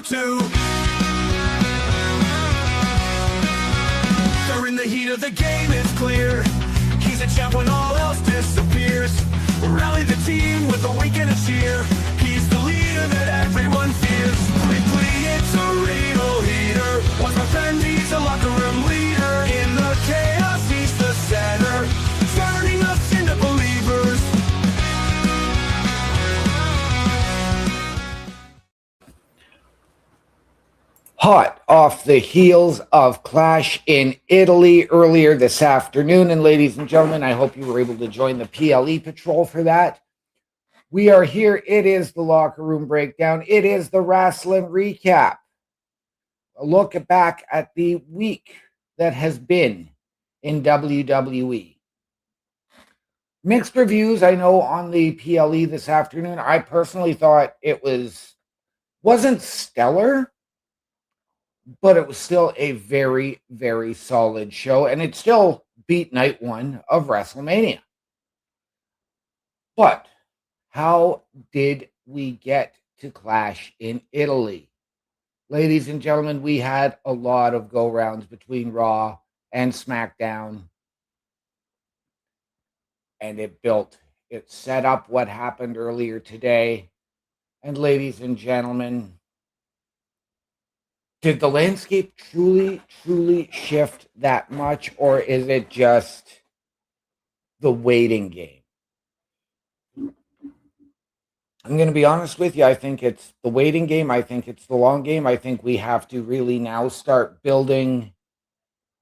two. They're in the heat of the game, it's clear. He's a champ when all else disappears. Rally the team with a wink and a cheer. He's the leader that everyone fears. Quickly, it's a real heater. Once my friend, he's a locker room leader. In the chaos, he's the center, turning us into believers. Hot off the heels of Clash in Italy earlier this afternoon. And ladies and gentlemen, I hope you were able to join the PLE patrol for that. We are here. It is the Locker Room Breakdown. It is the Rasslin Recap. A look back at the week that has been in WWE. Mixed reviews, I know, on the PLE this afternoon. I personally thought it wasn't stellar, but it was still a very, very solid show, and it still beat night one of WrestleMania. But how did we get to Clash in Italy? Ladies and gentlemen, we had a lot of go-rounds between Raw and SmackDown, and it set up what happened earlier today. And ladies and gentlemen, did the landscape truly shift that much, or is it just the waiting game? I'm going to be honest with you. I think it's the waiting game. I think it's the long game. I think we have to really now start building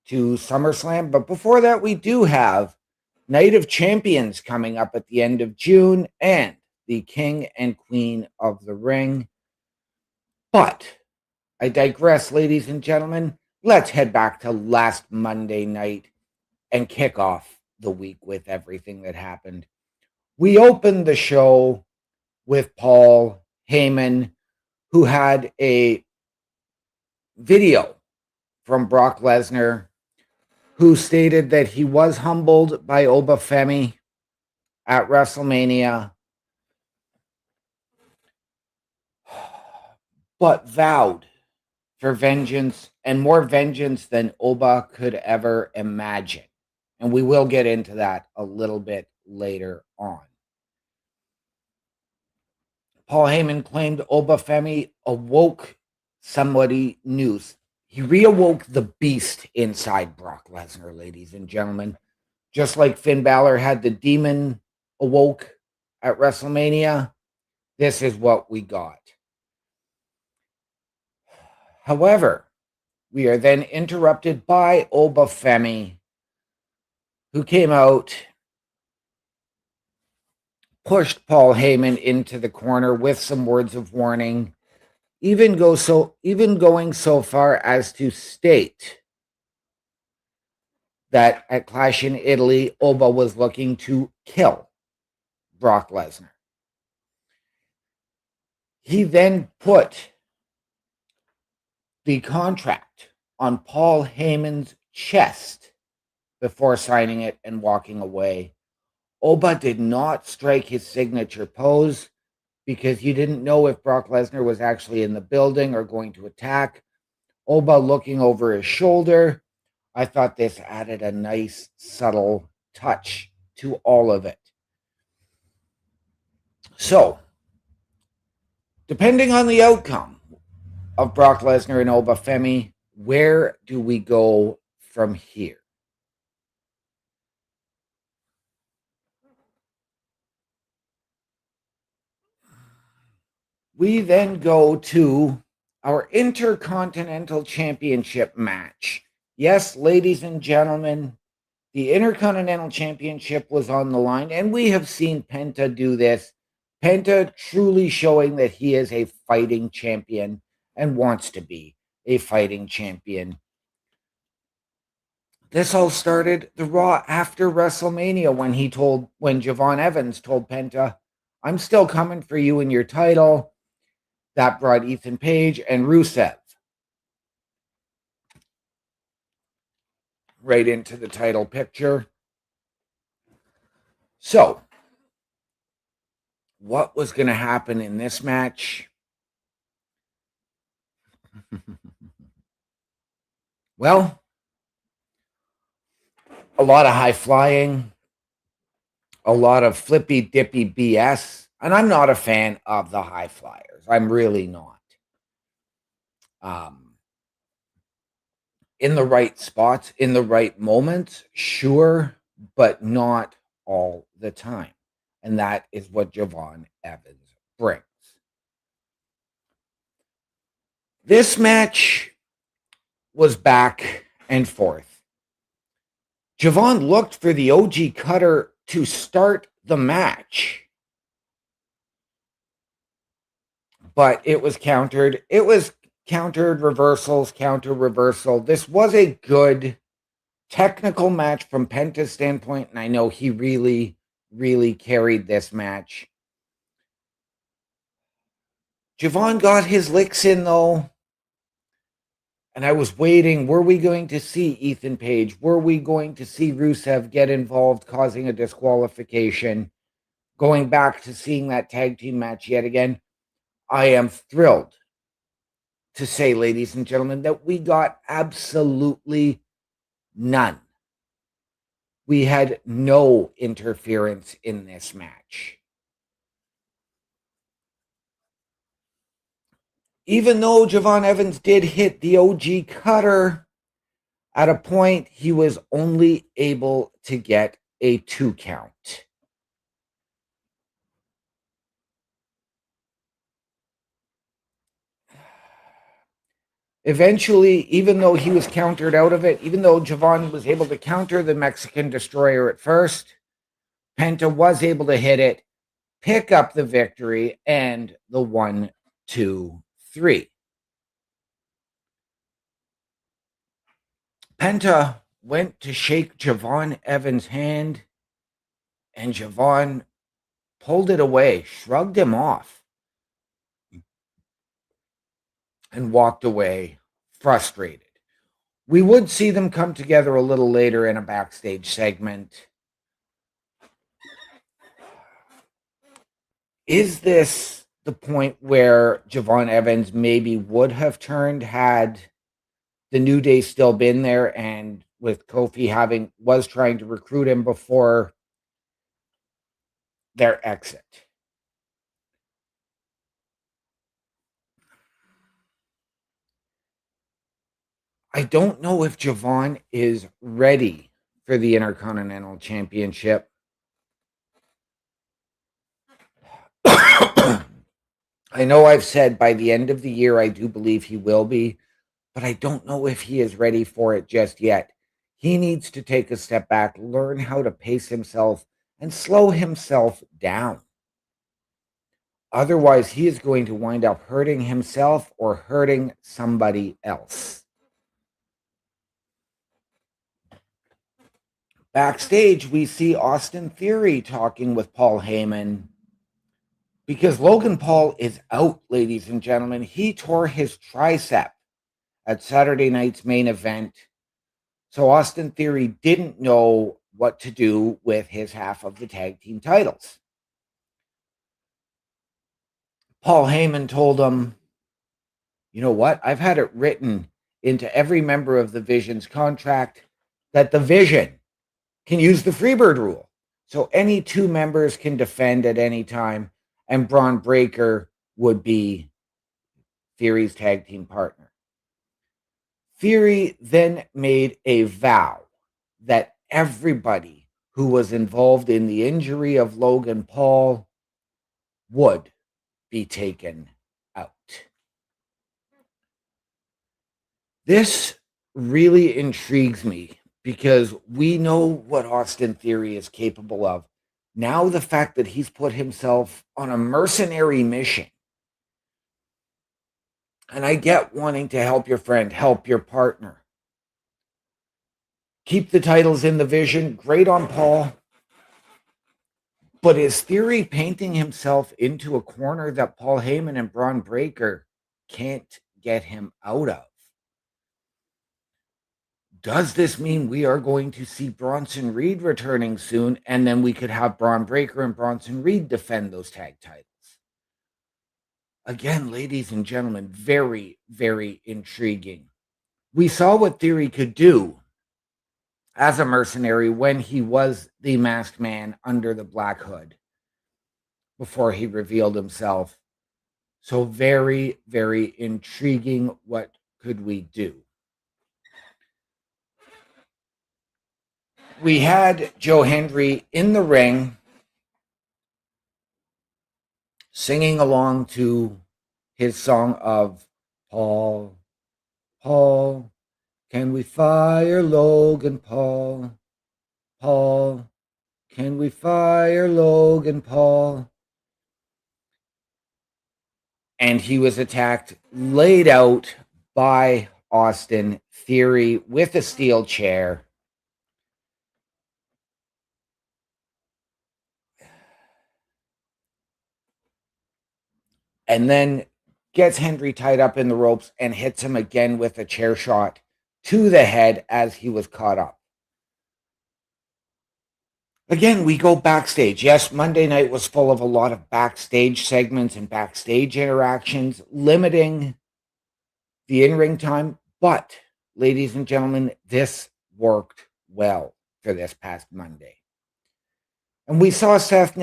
to SummerSlam. But before that, we do have Night of Champions coming up at the end of June and the King and Queen of the Ring. But I digress, ladies and gentlemen. Let's head back to last Monday night and kick off the week with everything that happened. We opened the show with Paul Heyman, who had a video from Brock Lesnar, who stated that he was humbled by Obafemi at WrestleMania, but vowed for vengeance, and more vengeance than Oba could ever imagine. And we will get into that a little bit later on. Paul Heyman claimed Obafemi awoke somebody new. He reawoke the beast inside Brock Lesnar, ladies and gentlemen. Just like Finn Balor had the demon awoke at WrestleMania, this is what we got. However, we are then interrupted by Obafemi, who came out, pushed Paul Heyman into the corner with some words of warning, even going so far as to state that at Clash in Italy, Oba was looking to kill Brock Lesnar. He then put the contract on Paul Heyman's chest before signing it and walking away. Oba did not strike his signature pose because you didn't know if Brock Lesnar was actually in the building or going to attack. Oba looking over his shoulder. I thought this added a nice, subtle touch to all of it. So, depending on the outcome of Brock Lesnar and Obafemi, where do we go from here? We then go to our Intercontinental Championship match. Yes, ladies and gentlemen, the Intercontinental Championship was on the line, and we have seen Penta do this. Penta truly showing that he is a fighting champion and wants to be a fighting champion. This all started the Raw after WrestleMania when Javon Evans told Penta, "I'm still coming for you and your title." That brought Ethan Page and Rusev right into the title picture. So, what was going to happen in this match? Well, a lot of high flying, a lot of flippy dippy BS. And I'm not a fan of the high flyers. I'm really not. Um, in the right spots, in the right moments, sure, but not all the time. And that is what Javon Evans brings. This match was back and forth. Javon looked for the OG cutter to start the match, but it was countered. It was countered, reversals, counter, reversal. This was a good technical match from Penta's standpoint, and I know he really, really carried this match. Javon got his licks in, though, and I was waiting. Were we going to see Ethan Page? Were we going to see Rusev get involved, causing a disqualification? Going back to seeing that tag team match yet again, I am thrilled to say, ladies and gentlemen, that we got absolutely none. We had no interference in this match. Even though Javon Evans did hit the OG cutter, at a point he was only able to get a 2 count. Eventually, even though he was countered out of it, even though Javon was able to counter the Mexican Destroyer at first, Penta was able to hit it, pick up the victory, and the 1, 2, 3. Penta went to shake Javon Evans' hand, and Javon pulled it away, shrugged him off, and walked away frustrated. We would see them come together a little later in a backstage segment. Is this the point where Javon Evans maybe would have turned had the New Day still been there, and with Kofi was trying to recruit him before their exit? I don't know if Javon is ready for the Intercontinental Championship. I know I've said by the end of the year, I do believe he will be, but I don't know if he is ready for it just yet. He needs to take a step back, learn how to pace himself, and slow himself down. Otherwise, he is going to wind up hurting himself or hurting somebody else. Backstage, we see Austin Theory talking with Paul Heyman because Logan Paul is out, ladies and gentlemen. He tore his tricep at Saturday night's main event. So Austin Theory didn't know what to do with his half of the tag team titles. Paul Heyman told him, you know what? I've had it written into every member of the Vision's contract that the Vision can use the Freebird rule. So any 2 members can defend at any time, and Braun Breaker would be Theory's tag team partner. Theory then made a vow that everybody who was involved in the injury of Logan Paul would be taken out. This really intrigues me because we know what Austin Theory is capable of. Now the fact that he's put himself on a mercenary mission, and I get wanting to help your friend, help your partner, keep the titles in the Vision, great on Paul, but is Theory painting himself into a corner that Paul Heyman and Braun Breaker can't get him out of? Does this mean we are going to see Bronson Reed returning soon, and then we could have Braun Breaker and Bronson Reed defend those tag titles? Again, ladies and gentlemen, very, very intriguing. We saw what Theory could do as a mercenary when he was the masked man under the black hood before he revealed himself. So very, very intriguing. What could we do? We had Joe Hendry in the ring singing along to his song of Paul, Paul, can we fire Logan Paul? Paul, can we fire Logan Paul? And he was attacked, laid out by Austin Theory with a steel chair. And then gets Hendry tied up in the ropes and hits him again with a chair shot to the head as he was caught up. Again, we go backstage. Yes, Monday night was full of a lot of backstage segments and backstage interactions, limiting the in-ring time. But, ladies and gentlemen, this worked well for this past Monday. And we saw Seth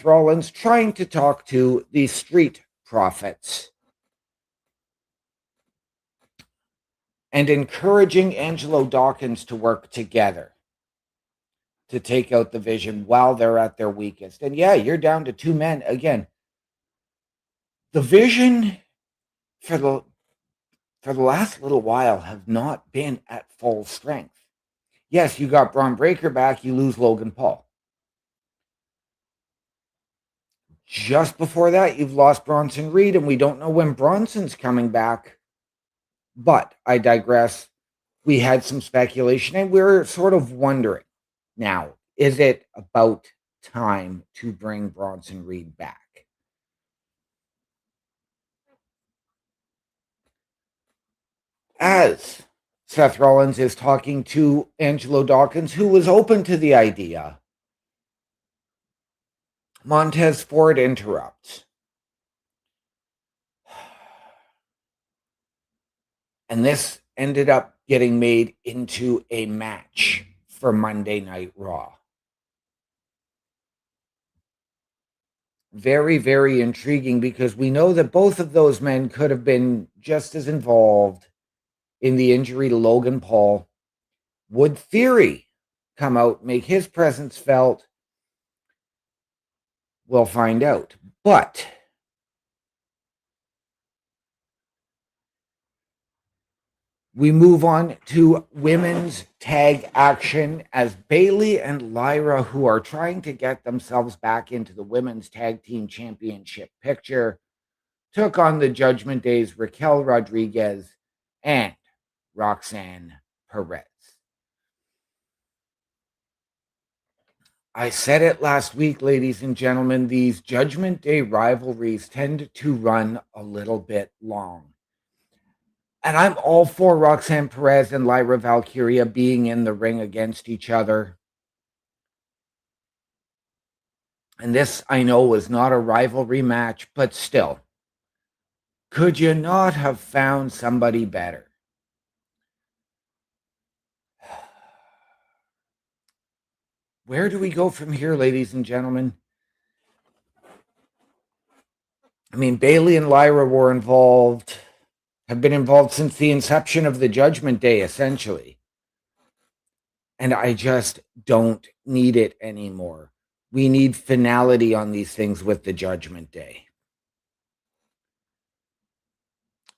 Rollins trying to talk to the Street Profits and encouraging Angelo Dawkins to work together to take out the Vision while they're at their weakest. And yeah, you're down to two men. Again, the Vision for the last little while have not been at full strength. Yes, you got Braun Breaker back, you lose Logan Paul. Just before that, you've lost Bronson Reed, and we don't know when Bronson's coming back. But I digress. We had some speculation, and we're sort of wondering now, is it about time to bring Bronson Reed back? As Seth Rollins is talking to Angelo Dawkins, who was open to the idea, Montez Ford interrupts. And this ended up getting made into a match for Monday Night Raw. Very, very intriguing because we know that both of those men could have been just as involved in the injury to Logan Paul. Would Theory come out, make his presence felt? We'll find out. But we move on to women's tag action as Bayley and Lyra, who are trying to get themselves back into the women's tag team championship picture, took on the Judgment Day's Raquel Rodriguez and Roxanne Perez. I said it last week, ladies and gentlemen, these Judgment Day rivalries tend to run a little bit long. And I'm all for Roxanne Perez and Lyra Valkyria being in the ring against each other. And this, I know, was not a rivalry match, but still, could you not have found somebody better? Where do we go from here, ladies and gentlemen? I mean, Bayley and Lyra were involved, have been involved since the inception of the Judgment Day, essentially. And I just don't need it anymore. We need finality on these things with the Judgment Day.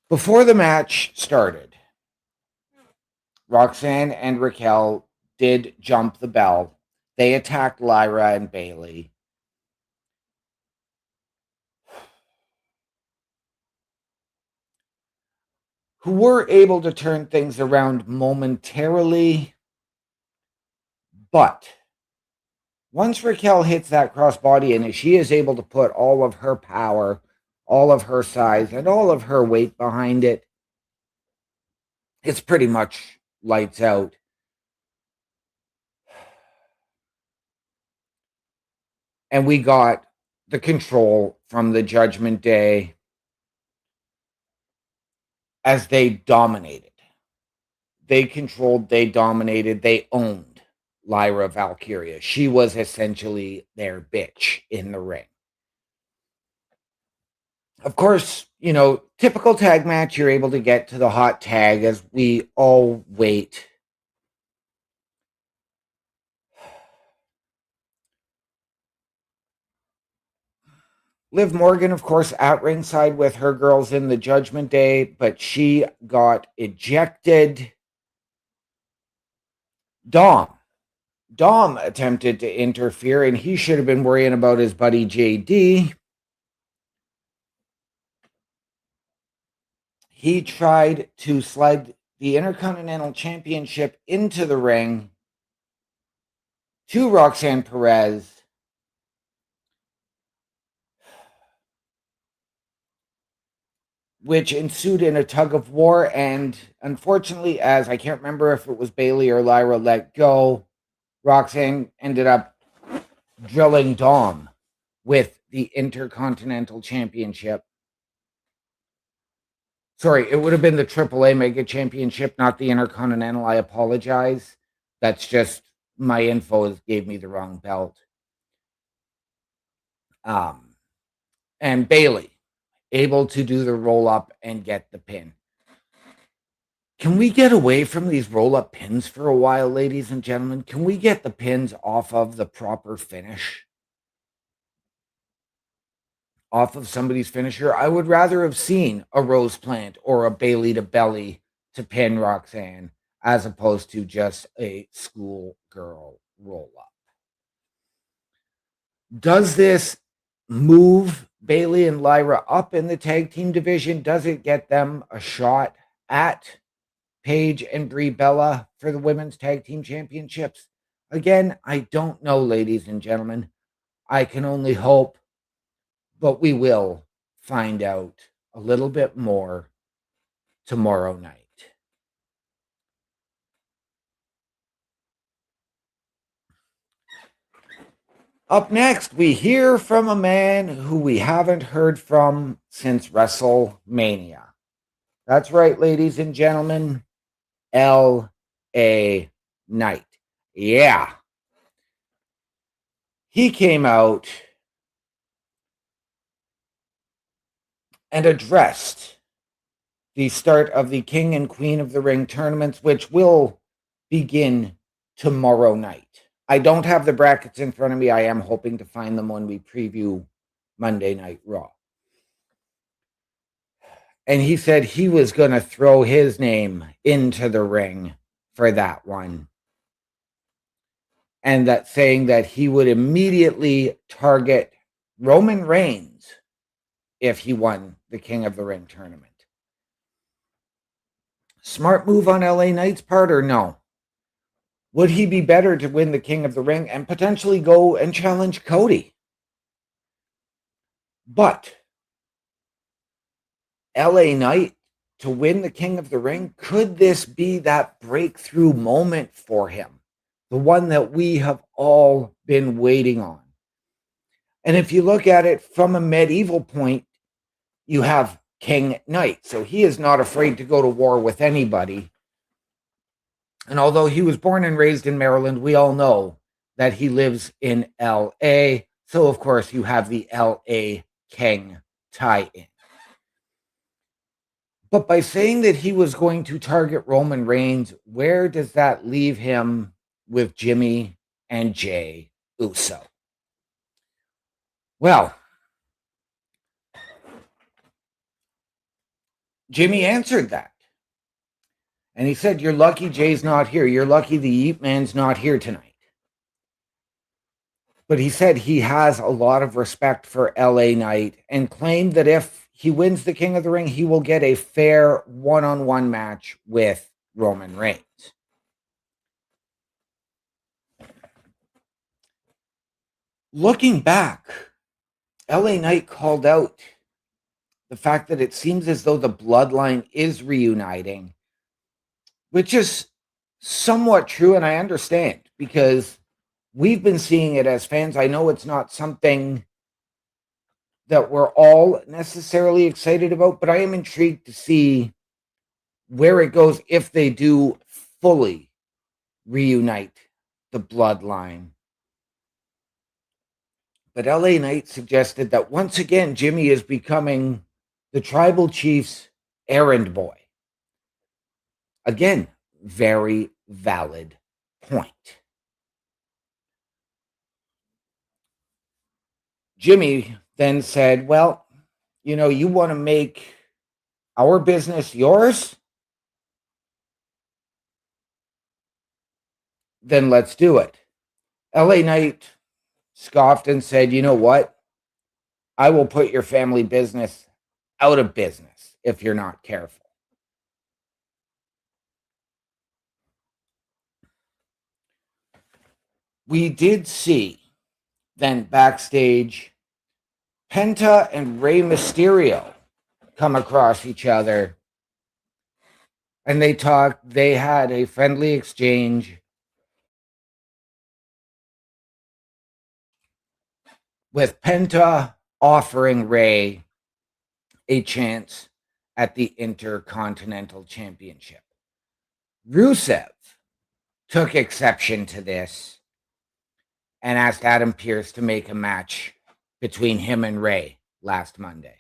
Before the match started, Roxanne and Raquel did jump the bell. They attacked Lyra and Bayley. Who were able to turn things around momentarily. But once Raquel hits that crossbody and she is able to put all of her power, all of her size, and all of her weight behind it, it's pretty much lights out. And we got the control from the Judgment Day. as they dominated. They controlled, they dominated, they owned Lyra Valkyria. She was essentially their bitch in the ring. Of course, typical tag match, you're able to get to the hot tag as we all wait. Liv Morgan, of course, at ringside with her girls in the Judgment Day, but she got ejected. Dom attempted to interfere, and he should have been worrying about his buddy JD. He tried to slide the Intercontinental Championship into the ring to Roxanne Perez. Which ensued in a tug of war, and unfortunately, as I can't remember if it was Bayley or Lyra let go, Roxanne ended up drilling Dom with the Intercontinental Championship. Sorry, it would have been the AAA Mega Championship, not the Intercontinental. I apologize. That's just my info gave me the wrong belt. And Bayley able to do the roll up and get the pin. Can we get away from these roll up pins for a while, ladies and gentlemen? Can we get the pins off of the proper finish? Off of somebody's finisher? I would rather have seen a Rose Plant or a Bayley to belly to pin Roxanne as opposed to just a schoolgirl roll up. Does this move Bayley and Lyra up in the tag team division? Does it get them a shot at Paige and Brie Bella for the women's tag team championships? Again, I don't know, ladies and gentlemen. I can only hope, but we will find out a little bit more tomorrow night. Up next, we hear from a man who we haven't heard from since WrestleMania. That's right, ladies and gentlemen. L.A. Knight. Yeah. He came out and addressed the start of the King and Queen of the Ring tournaments, which will begin tomorrow night. I don't have the brackets in front of me. I am hoping to find them when we preview Monday Night Raw. And he said he was going to throw his name into the ring for that one. And that saying that he would immediately target Roman Reigns if he won the King of the Ring tournament. Smart move on LA Knight's part or no? Would he be better to win the King of the Ring and potentially go and challenge Cody? But LA Knight to win the King of the Ring, could this be that breakthrough moment for him? The one that we have all been waiting on. And if you look at it from a medieval point, you have King Knight. So he is not afraid to go to war with anybody. And although he was born and raised in Maryland, we all know that he lives in L.A. So, of course, you have the L.A. King tie-in. But by saying that he was going to target Roman Reigns, where does that leave him with Jimmy and Jey Uso? Well, Jimmy answered that. And he said, you're lucky Jay's not here. You're lucky the Yeet Man's not here tonight. But he said he has a lot of respect for LA Knight and claimed that if he wins the King of the Ring, he will get a fair one-on-one match with Roman Reigns. Looking back, LA Knight called out the fact that it seems as though the bloodline is reuniting, which is somewhat true, and I understand because we've been seeing it as fans. I know it's not something that we're all necessarily excited about, but I am intrigued to see where it goes if they do fully reunite the bloodline. But LA Knight suggested that once again, Jimmy is becoming the tribal chief's errand boy. Again, very valid point. Jimmy then said, well, you want to make our business yours? Then let's do it. LA Knight scoffed and said, you know what? I will put your family business out of business if you're not careful. We did see then backstage Penta and Rey Mysterio come across each other and they talked. They had a friendly exchange with Penta offering Rey a chance at the Intercontinental Championship. Rusev took exception to this and asked Adam Pearce to make a match between him and Rey last Monday.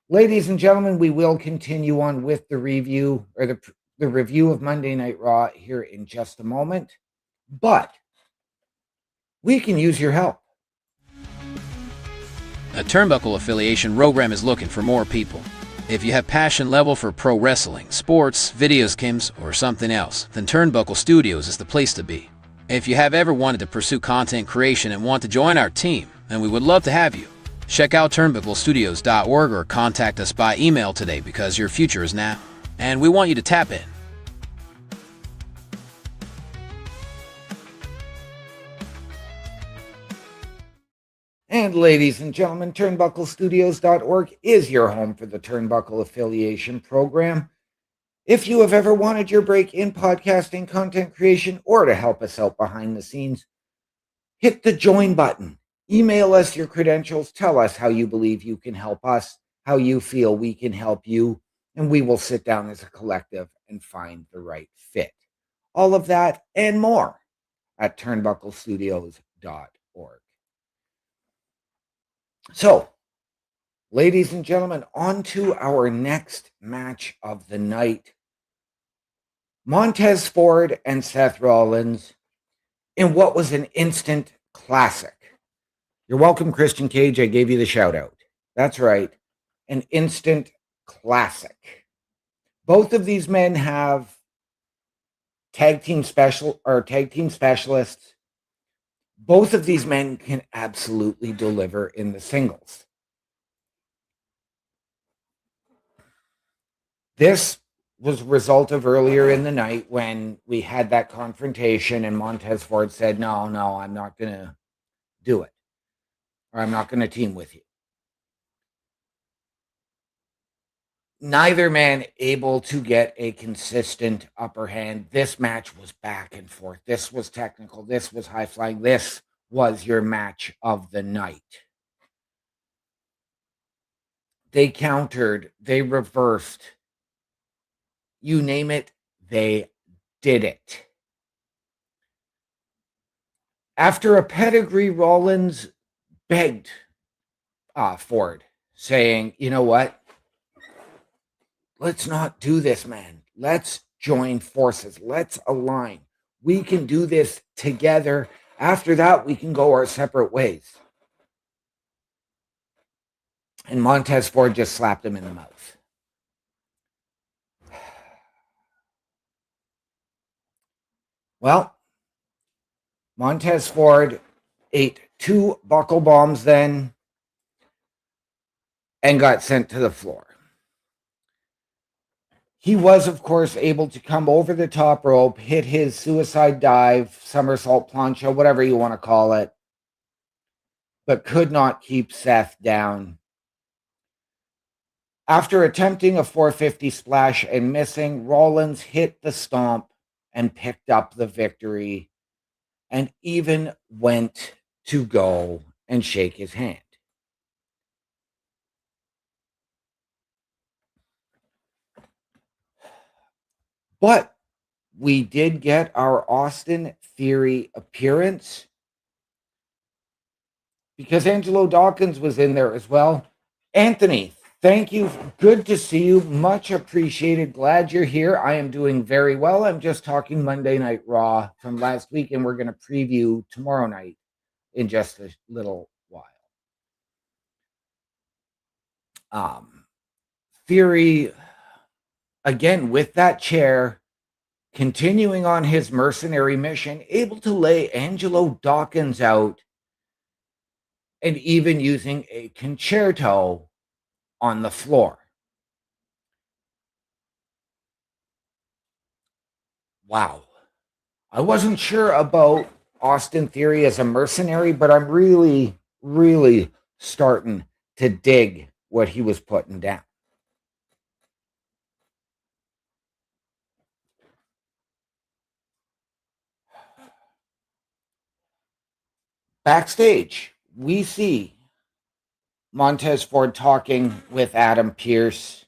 Ladies and gentlemen, we will continue on with the review or the review of Monday Night Raw here in just a moment, but we can use your help. A Turnbuckle affiliation program is looking for more people. If you have passion level for pro wrestling, sports, video games, or something else, then Turnbuckle Studios is the place to be. If you have ever wanted to pursue content creation and want to join our team, then we would love to have you. Check out turnbucklestudios.org or contact us by email today because your future is now, and we want you to tap in. And ladies and gentlemen, turnbucklestudios.org is your home for the Turnbuckle Affiliation Program. If you have ever wanted your break in podcasting, content creation, or to help us out behind the scenes, hit the join button. Email us your credentials. Tell us how you believe you can help us, how you feel we can help you, and we will sit down as a collective and find the right fit. All of that and more at turnbucklestudios.org. So, ladies and gentlemen, on to our next match of the night. Montez Ford and Seth Rollins in what was an instant classic. You're welcome, Christian Cage. I gave you the shout out. That's right. An instant classic. Both of these men have tag team specialists. Both of these men can absolutely deliver in the singles. This was a result of earlier in the night when we had that confrontation and Montez Ford said, no, I'm not going to do it. Or I'm not going to team with you. Neither man able to get a consistent upper hand. This match was back and forth. This was technical. This was high flying. This was your match of the night. They countered. They reversed. You name it, they did it. After a pedigree, Rollins begged Ford, saying, you know what? Let's not do this, man. Let's join forces. Let's align. We can do this together. After that, we can go our separate ways. And Montez Ford just slapped him in the mouth. Well, Montez Ford ate 2 buckle bombs then and got sent to the floor. He was, of course, able to come over the top rope, hit his suicide dive, somersault plancha, whatever you want to call it, but could not keep Seth down. After attempting a 450 splash and missing, Rollins hit the stomp and picked up the victory and even went to go and shake his hand. But we did get our Austin Theory appearance because Angelo Dawkins was in there as well. Anthony, thank you. Good to see you. Much appreciated. Glad you're here. I am doing very well. I'm just talking Monday Night Raw from last week, and we're going to preview tomorrow night in just a little while. Theory, again, with that chair, continuing on his mercenary mission, able to lay Angelo Dawkins out and even using a concerto on the floor. Wow. I wasn't sure about Austin Theory as a mercenary, but I'm really, really starting to dig what he was putting down. Backstage, we see Montez Ford talking with Adam Pearce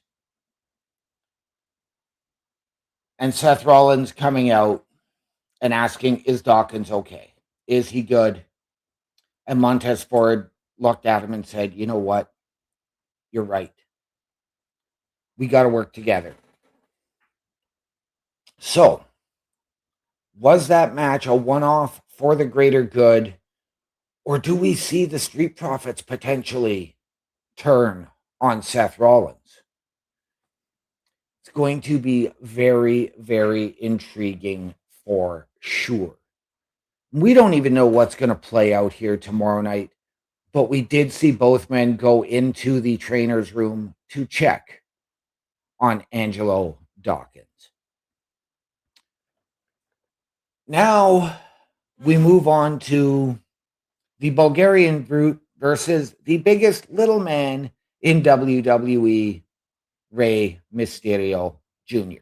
and Seth Rollins coming out and asking, is Dawkins okay? Is he good? And Montez Ford looked at him and said, you know what? You're right. We got to work together. So, was that match a one-off for the greater good? Or do we see the Street Profits potentially turn on Seth Rollins? It's going to be very, very intriguing for sure. We don't even know what's going to play out here tomorrow night, but we did see both men go into the trainer's room to check on Angelo Dawkins. Now we move on to the Bulgarian Brute versus the biggest little man in WWE, Rey Mysterio Jr.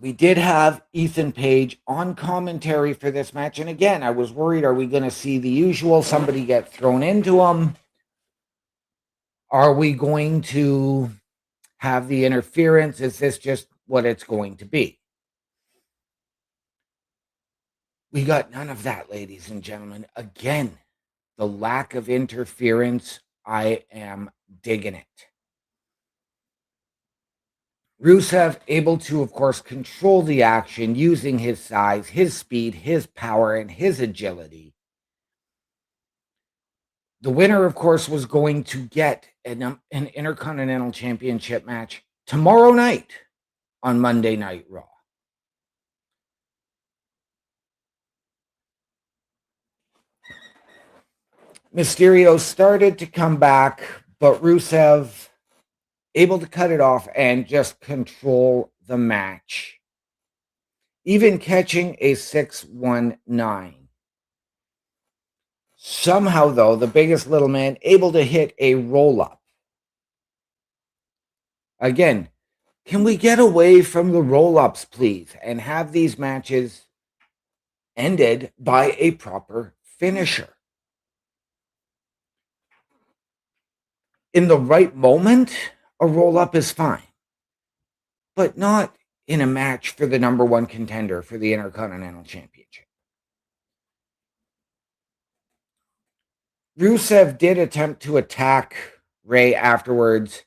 We did have Ethan Page on commentary for this match. And again, I was worried, are we going to see the usual, somebody get thrown into him? Are we going to have the interference? Is this just what it's going to be? We got none of that, ladies and gentlemen. Again, the lack of interference, I am digging it. Rusev able to, of course, control the action using his size, his speed, his power, and his agility. The winner, of course, was going to get an Intercontinental Championship match tomorrow night on Monday Night Raw. Mysterio started to come back, but Rusev able to cut it off and just control the match, even catching a 619. Somehow, though, the biggest little man able to hit a roll-up. Again, can we get away from the roll-ups, please, and have these matches ended by a proper finisher? In the right moment, a roll-up is fine, but not in a match for the number one contender for the Intercontinental Championship. Rusev did attempt to attack Rey afterwards,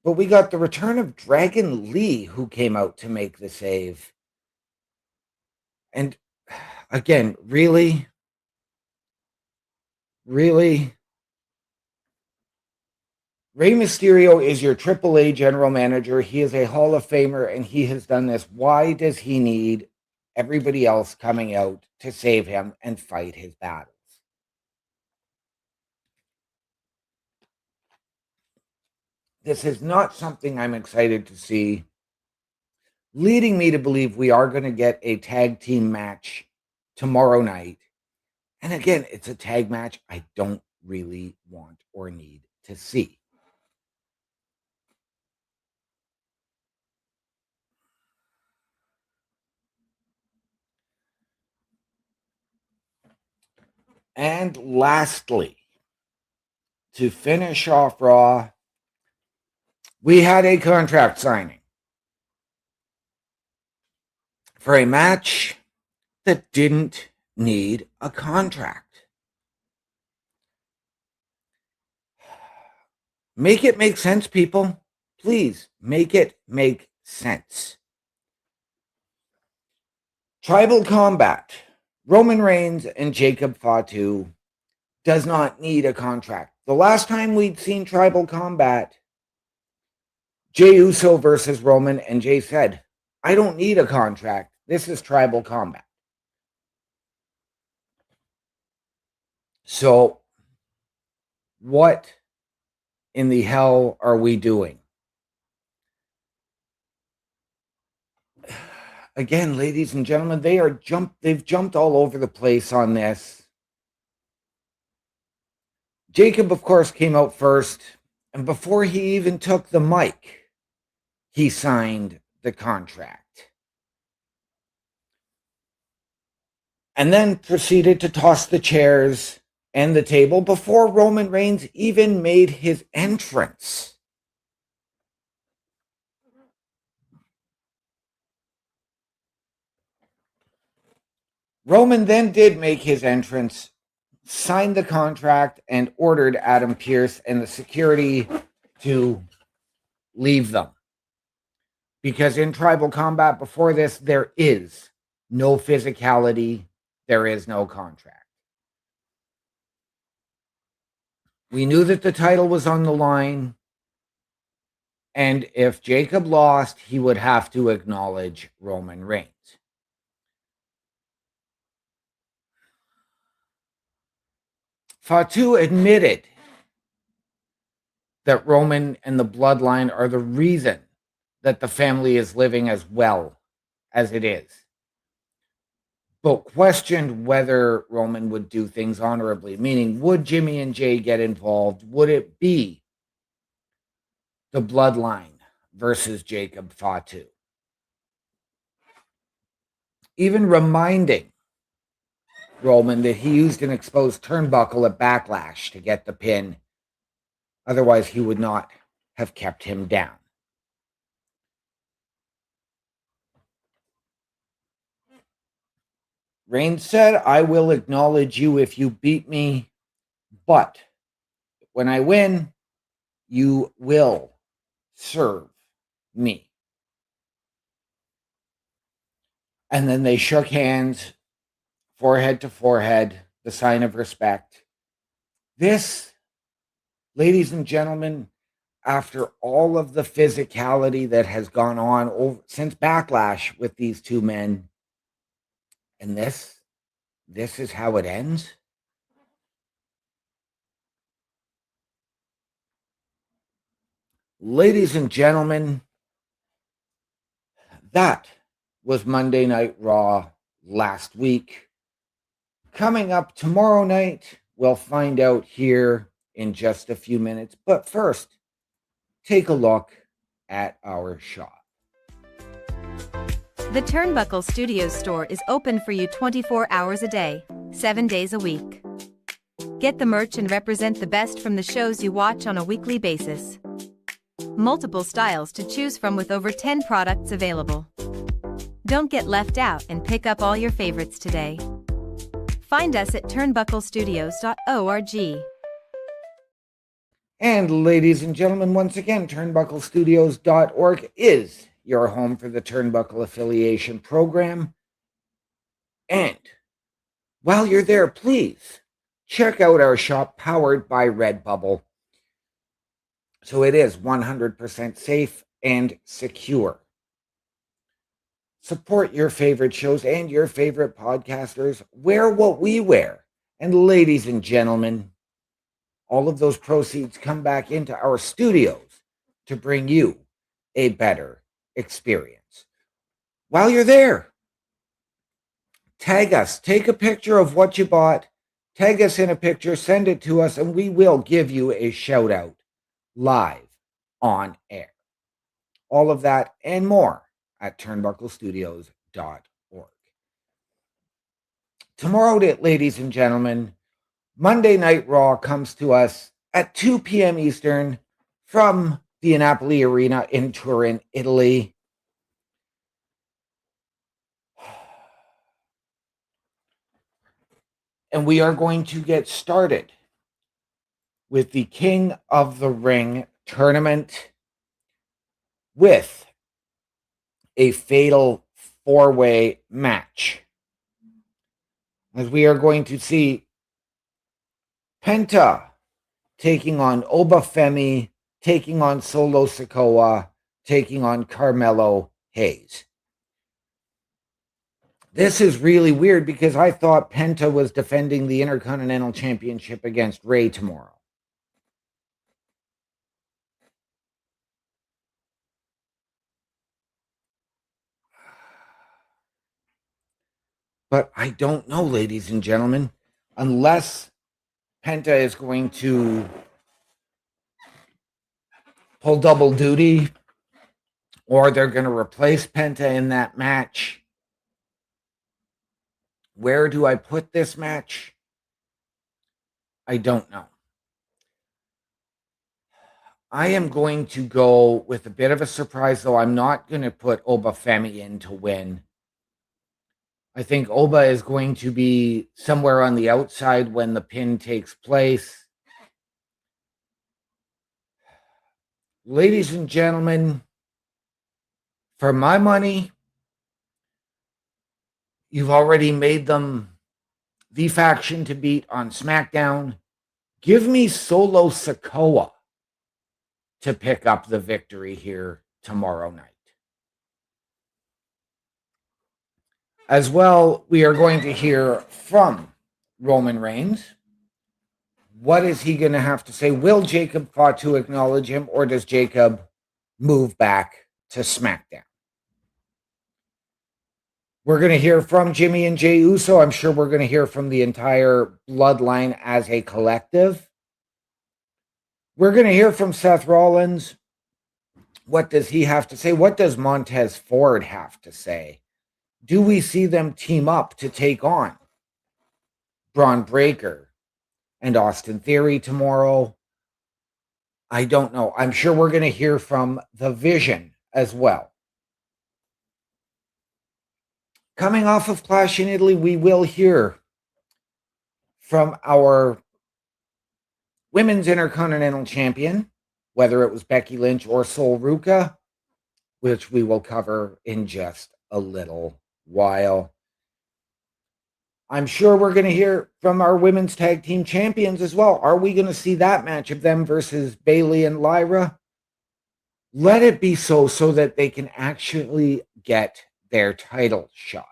but we got the return of Dragon Lee, who came out to make the save. And again, really? Rey Mysterio is your AAA general manager. He is a Hall of Famer, and he has done this. Why does he need everybody else coming out to save him and fight his battles? This is not something I'm excited to see, leading me to believe we are going to get a tag team match tomorrow night. And again, it's a tag match I don't really want or need to see. And lastly, to finish off Raw, We had a contract signing for a match that didn't need a contract. Make it make sense, people. Please make it make sense. Tribal Combat, Roman Reigns and Jacob Fatu does not need a contract. The last time we'd seen Tribal Combat, Jey Uso versus Roman, and Jey said, I don't need a contract. This is Tribal Combat. So, what in the hell are we doing? Again, ladies and gentlemen, they've jumped all over the place on this. Jacob, of course, came out first, and before he even took the mic, he signed the contract. And then proceeded to toss the chairs and the table before Roman Reigns even made his entrance. Roman then did make his entrance, signed the contract, and ordered Adam Pearce and the security to leave them. Because in Tribal Combat before this, there is no physicality, there is no contract. We knew that the title was on the line, and if Jacob lost, he would have to acknowledge Roman Reigns. Fatu admitted that Roman and the bloodline are the reason that the family is living as well as it is, but questioned whether Roman would do things honorably, meaning would Jimmy and Jey get involved? Would it be the bloodline versus Jacob Fatu? Even reminding Roman that he used an exposed turnbuckle at Backlash to get the pin. Otherwise, he would not have kept him down. Reigns said, I will acknowledge you if you beat me, but when I win, you will serve me. And then they shook hands, forehead to forehead, the sign of respect. This, ladies and gentlemen, after all of the physicality that has gone on since Backlash with these two men, and this is how it ends? Ladies and gentlemen, that was Monday Night Raw last week. Coming up tomorrow night, we'll find out here in just a few minutes. But first, take a look at our shop. The Turnbuckle Studios store is open for you 24 hours a day, 7 days a week. Get the merch and represent the best from the shows you watch on a weekly basis. Multiple styles to choose from with over 10 products available. Don't get left out and pick up all your favorites today. Find us at turnbucklestudios.org. And ladies and gentlemen, once again, turnbucklestudios.org is your home for the Turnbuckle Affiliation Program. And while you're there, please check out our shop powered by Redbubble. So it is 100% safe and secure. Support your favorite shows and your favorite podcasters. Wear what we wear. And ladies and gentlemen, all of those proceeds come back into our studios to bring you a better experience. While you're there, tag us. Take a picture of what you bought. Tag us in a picture. Send it to us, and we will give you a shout out live on air. All of that and more at turnbucklestudios.org. Tomorrow, ladies and gentlemen, Monday Night Raw comes to us at 2 p.m. Eastern from the Napoli Arena in Turin, Italy. And we are going to get started with the King of the Ring tournament with a fatal four-way match. As we are going to see Penta taking on Obafemi, taking on Solo Sikoa, taking on Carmelo Hayes. This is really weird because I thought Penta was defending the Intercontinental Championship against Ray tomorrow. But I don't know, ladies and gentlemen, unless Penta is going to pull double duty or they're going to replace Penta in that match. Where do I put this match? I don't know. I am going to go with a bit of a surprise, though. I'm not going to put Obafemi in to win. I think Oba is going to be somewhere on the outside when the pin takes place. Ladies and gentlemen, for my money, you've already made them the faction to beat on SmackDown. Give me Solo Sikoa to pick up the victory here tomorrow night. As well, we are going to hear from Roman Reigns. What is he going to have to say? Will Jacob Fatu acknowledge him, or does Jacob move back to SmackDown? We're going to hear from Jimmy and Jey Uso. I'm sure we're going to hear from the entire bloodline as a collective. We're going to hear from Seth Rollins. What does he have to say? What does Montez Ford have to say? Do we see them team up to take on Braun Breaker and Austin Theory tomorrow? I don't know. I'm sure we're going to hear from The Vision as well. Coming off of Clash in Italy, we will hear from our Women's Intercontinental Champion, whether it was Becky Lynch or Sol Ruca, which we will cover in just a little while. I'm sure we're going to hear from our Women's Tag Team Champions as well. Are we going to see that match of them versus Bayley and Lyra? Let it be so that they can actually get their title shot.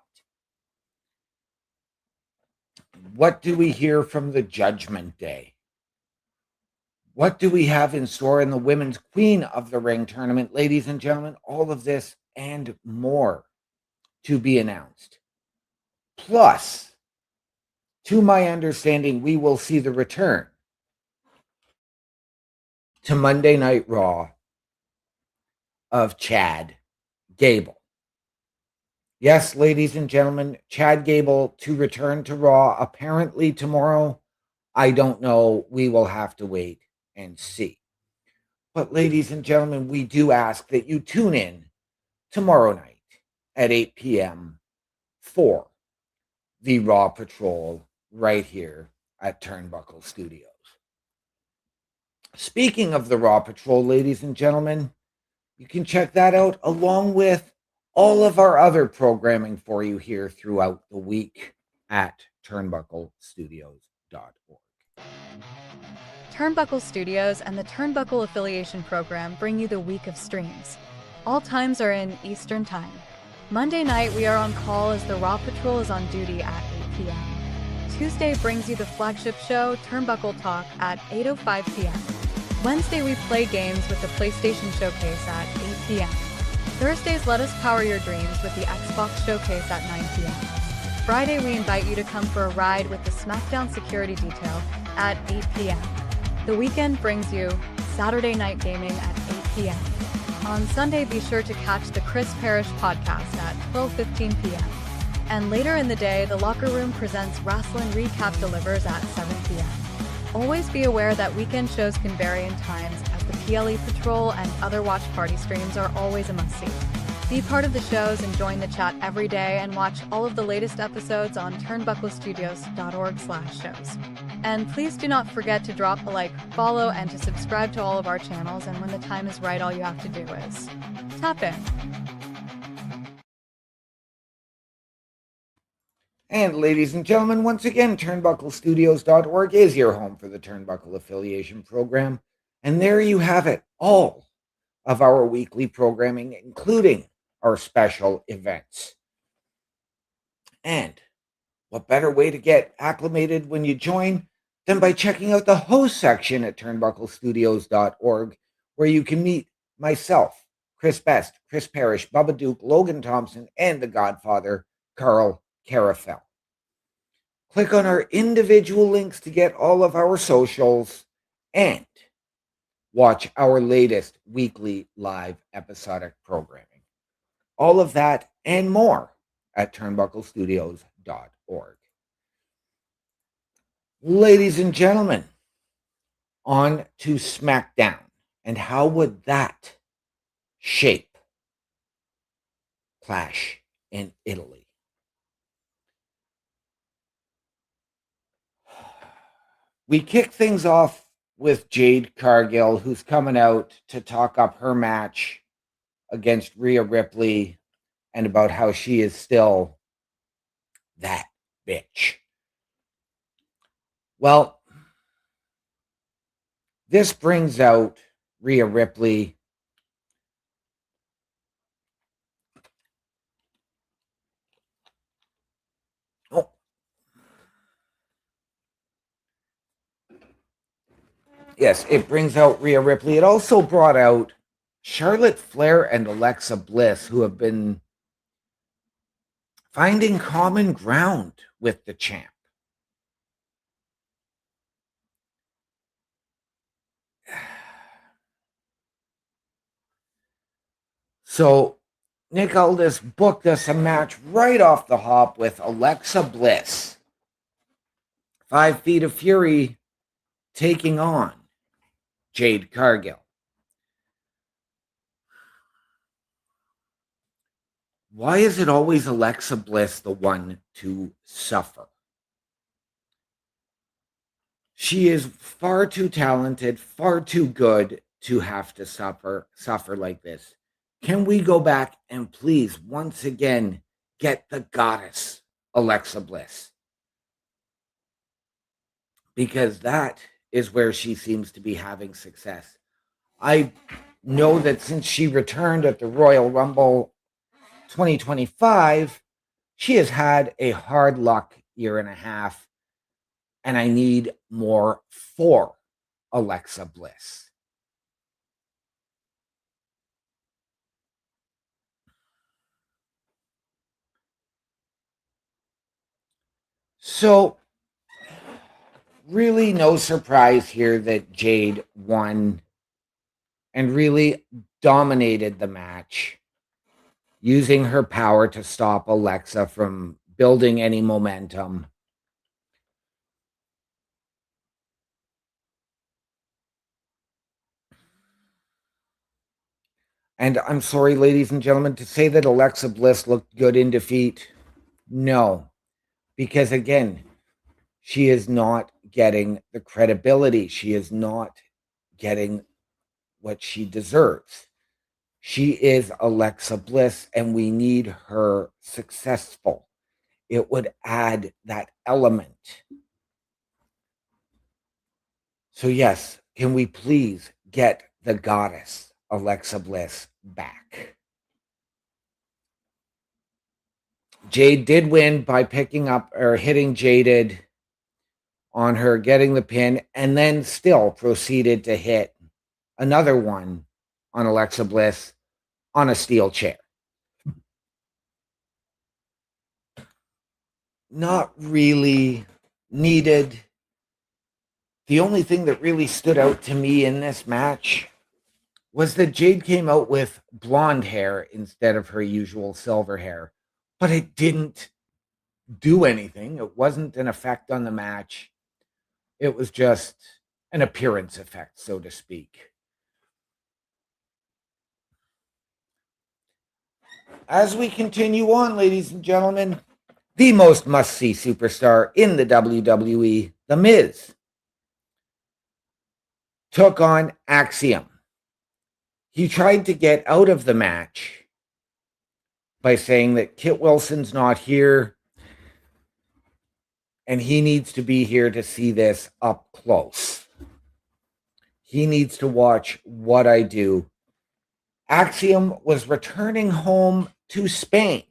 What do we hear from the Judgment Day? What do we have in store in the Women's Queen of the Ring tournament? Ladies and gentlemen, all of this and more to be announced. Plus, to my understanding, we will see the return to Monday Night Raw of Chad Gable. Yes, ladies and gentlemen, Chad Gable to return to Raw apparently tomorrow. I don't know. We will have to wait and see. But ladies and gentlemen, we do ask that you tune in tomorrow night at 8 p.m. for the Raw Patrol right here at Turnbuckle Studios. Speaking of the Raw Patrol, ladies and gentlemen, you can check that out along with all of our other programming for you here throughout the week at turnbucklestudios.org. Turnbuckle Studios and the Turnbuckle Affiliation Program bring you the week of streams. All times are in Eastern Time. Monday night, we are on call as the Raw Patrol is on duty at 8 p.m. Tuesday brings you the flagship show, Turnbuckle Talk, at 8:05 p.m. Wednesday, we play games with the PlayStation Showcase at 8 p.m. Thursdays, let us power your dreams with the Xbox Showcase at 9 p.m. Friday, we invite you to come for a ride with the SmackDown Security Detail at 8 p.m. The weekend brings you Saturday Night Gaming at 8 p.m. On Sunday, be sure to catch the Chris Parrish podcast at 12:15 p.m. And later in the day, the Locker Room presents Rasslin Recap Delivers at 7 p.m. Always be aware that weekend shows can vary in times as The PLE Patrol and other watch party streams are always a must-see. Be part of the shows and join the chat every day and watch all of the latest episodes on turnbucklestudios.org/shows. And please do not forget to drop a like, follow, and to subscribe to all of our channels, and when the time is right, all you have to do is tap in. And ladies and gentlemen, once again, turnbucklestudios.org is your home for the Turnbuckle Affiliation Program. And there you have it, all of our weekly programming, including our special events. And what better way to get acclimated when you join than by checking out the host section at turnbucklestudios.org, where you can meet myself, Chris Best, Chris Parrish, Bubba Duke, Logan Thompson, and the Godfather, Carl Carafel. Click on our individual links to get all of our socials and watch our latest weekly live episodic programming. All of that and more at turnbucklestudios.org. Ladies and gentlemen, on to SmackDown. And how would that shape Clash in Italy? We kick things off with Jade Cargill, who's coming out to talk up her match against Rhea Ripley and about how she is still that bitch. Well, this brings out Rhea Ripley. Oh. Yes, it brings out Rhea Ripley. It also brought out Charlotte Flair and Alexa Bliss, who have been finding common ground with the champ. So Nick Aldis booked us a match right off the hop with Alexa Bliss. 5 Feet of Fury taking on Jade Cargill. Why is it always Alexa Bliss the one to suffer? She is far too talented, far too good to have to suffer like this. Can we go back and please, once again, get the goddess, Alexa Bliss? Because that is where she seems to be having success. I know that since she returned at the Royal Rumble 2025, she has had a hard luck year and a half, and I need more for Alexa Bliss. So, really no surprise here that Jade won and really dominated the match, using her power to stop Alexa from building any momentum. And I'm sorry, ladies and gentlemen, to say that Alexa Bliss looked good in defeat. No, because again, she is not getting the credibility. She is not getting what she deserves. She is Alexa Bliss, and we need her successful. It would add that element. So yes, can we please get the goddess Alexa Bliss back? Jade did win by picking up or hitting Jaded on her, getting the pin, and then still proceeded to hit another one on Alexa Bliss on a steel chair. Not really needed. The only thing that really stood out to me in this match was that Jade came out with blonde hair instead of her usual silver hair, but it didn't do anything. It wasn't an effect on the match. It was just an appearance effect, so to speak. As we continue on, ladies and gentlemen, the most must-see superstar in the WWE, The Miz, took on Axiom. He tried to get out of the match by saying that Kit Wilson's not here and he needs to be here to see this up close. He needs to watch what I do. Axiom was returning home to Spain.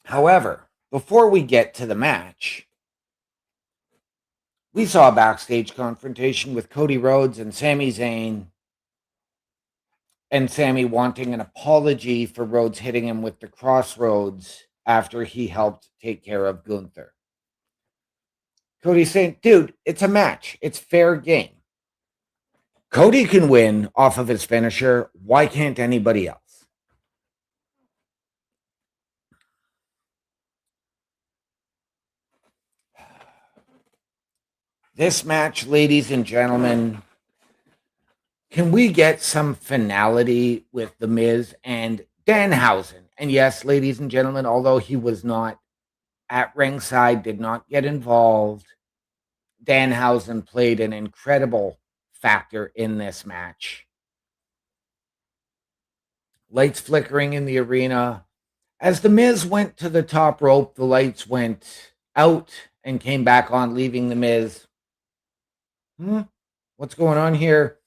However, before we get to the match, we saw a backstage confrontation with Cody Rhodes and Sami Zayn, and Sami wanting an apology for Rhodes hitting him with the crossroads after he helped take care of Gunther. Cody saying, dude, it's a match. It's fair game. Cody can win off of his finisher. Why can't anybody else? This match, ladies and gentlemen, can we get some finality with The Miz and Danhausen? And yes, ladies and gentlemen, although he was not at ringside, did not get involved, Danhausen played an incredible factor in this match. Lights flickering in the arena. As The Miz went to the top rope, the lights went out and came back on, leaving The Miz. What's going on here?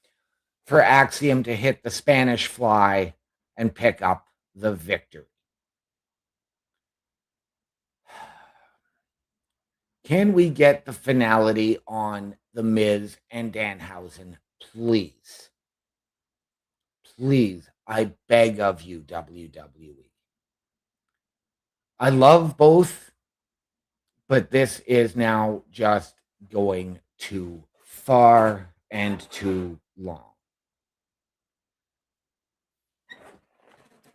For Axiom to hit the Spanish Fly and pick up the victory. Can we get the finality on The Miz and Danhausen, please? Please, I beg of you, WWE. I love both, but this is now just going too far and too long.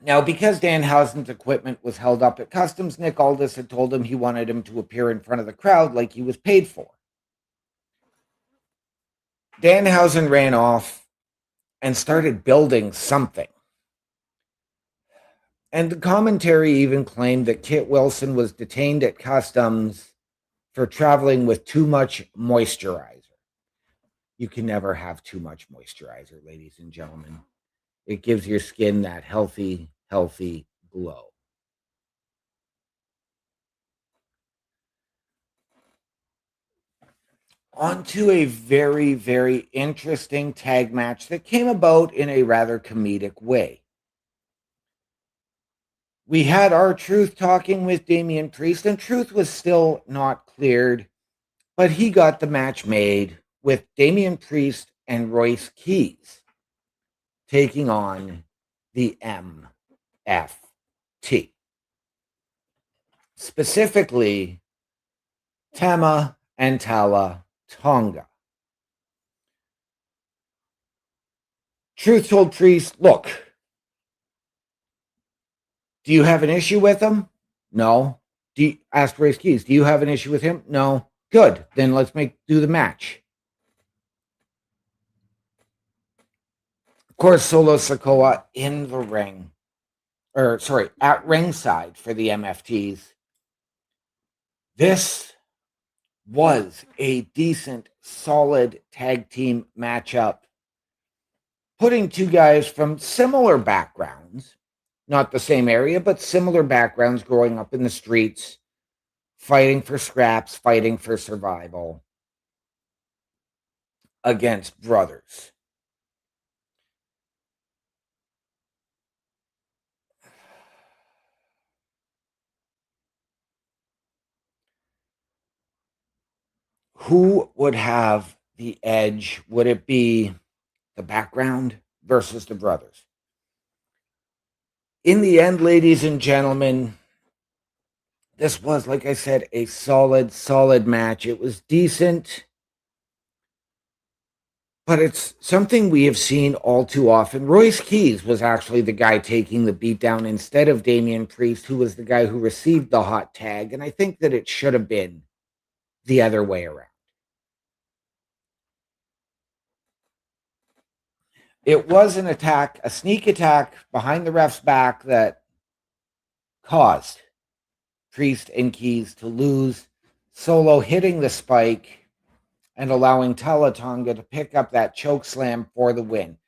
Now, because Danhausen's equipment was held up at customs, Nick Aldis had told him he wanted him to appear in front of the crowd like he was paid for. Danhausen ran off and started building something. And the commentary even claimed that Kit Wilson was detained at customs for traveling with too much moisturizer. You can never have too much moisturizer, ladies and gentlemen. It gives your skin that healthy glow. On to a very, very interesting tag match that came about in a rather comedic way. We had R-Truth talking with Damian Priest, and Truth was still not cleared, but he got the match made with Damian Priest and Royce Keys taking on the MFT. Specifically, Tama and Tala Tonga. Truth told Priest, look, do you have an issue with him? No. Asked Royce Keys, do you have an issue with him? No. Good. Then let's do the match. Of course, Solo Sikoa in the ring. At ringside for the MFTs. This was a decent, solid tag team matchup, putting two guys from similar backgrounds, not the same area, but similar backgrounds, growing up in the streets, fighting for scraps, fighting for survival against brothers. Who would have the edge? Would it be the background versus the brothers? In the end, ladies and gentlemen, this was, like I said, a solid match. It was decent, but it's something we have seen all too often. Royce Keys was actually the guy taking the beatdown instead of Damian Priest, who was the guy who received the hot tag, and I think that it should have been the other way around. It was an attack, a sneak attack behind the ref's back that caused Priest and Keys to lose. Solo hitting the spike and allowing Talatonga to pick up that choke slam for the win.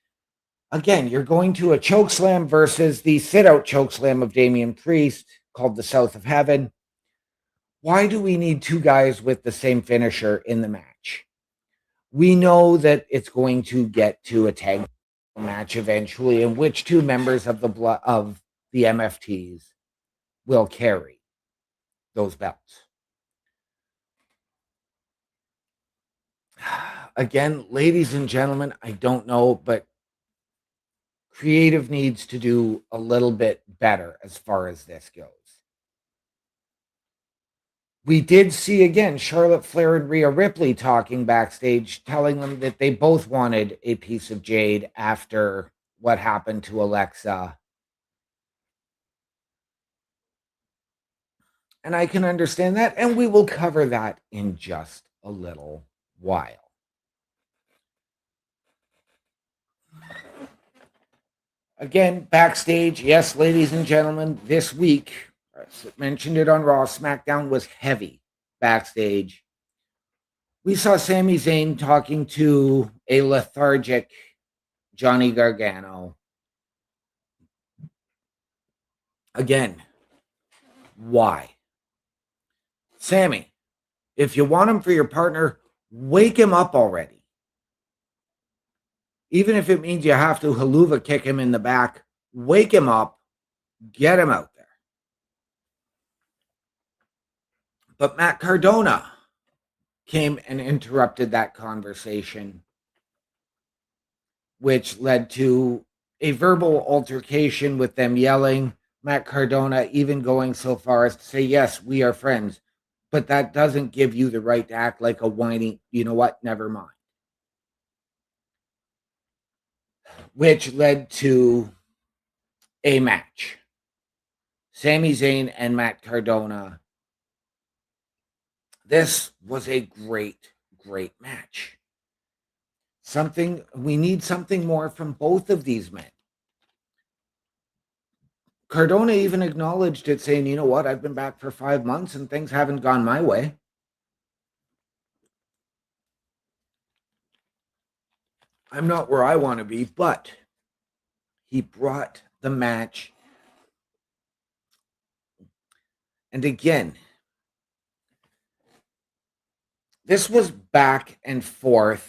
Again, you're going to a choke slam versus the sit-out choke slam of Damian Priest, called the South of Heaven. Why do we need two guys with the same finisher in the match? We know that it's going to get to a tag match eventually, in which two members of the MFTs will carry those belts. Again, ladies and gentlemen, I don't know, but creative needs to do a little bit better as far as this goes. We did see again Charlotte Flair and Rhea Ripley talking backstage, telling them that they both wanted a piece of Jade after what happened to Alexa. And I can understand that, and we will cover that in just a little while. Again, backstage, yes, ladies and gentlemen, this week, I mentioned it on Raw, SmackDown was heavy backstage. We saw Sami Zayn talking to a lethargic Johnny Gargano. Again, why? Sammy, if you want him for your partner, wake him up already. Even if it means you have to haluva kick him in the back, wake him up, get him out there. But Matt Cardona came and interrupted that conversation, which led to a verbal altercation with them yelling. Matt Cardona even going so far as to say, yes, we are friends, but that doesn't give you the right to act like a whiny, you know what, never mind. Which led to a match. Sami Zayn and Matt Cardona. This was a great, great match. We need something more from both of these men. Cardona even acknowledged it, saying, you know what, I've been back for 5 months and things haven't gone my way. I'm not where I want to be, but he brought the match. And again, this was back and forth,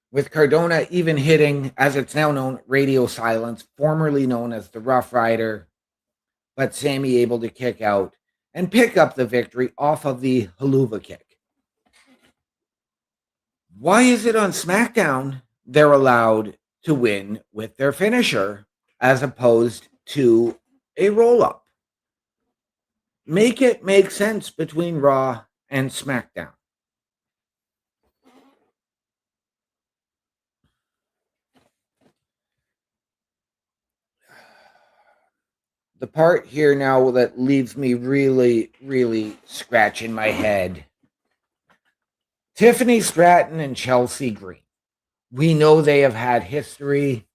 with Cardona even hitting, as it's now known, radio silence, formerly known as the Rough Rider, but Sammy able to kick out and pick up the victory off of the haluva kick. Why is it on SmackDown they're allowed to win with their finisher as opposed to a roll-up? Make it make sense between Raw and SmackDown. The part here now that leaves me really, really scratching my head. Tiffany Stratton and Chelsea Green. We know they have had history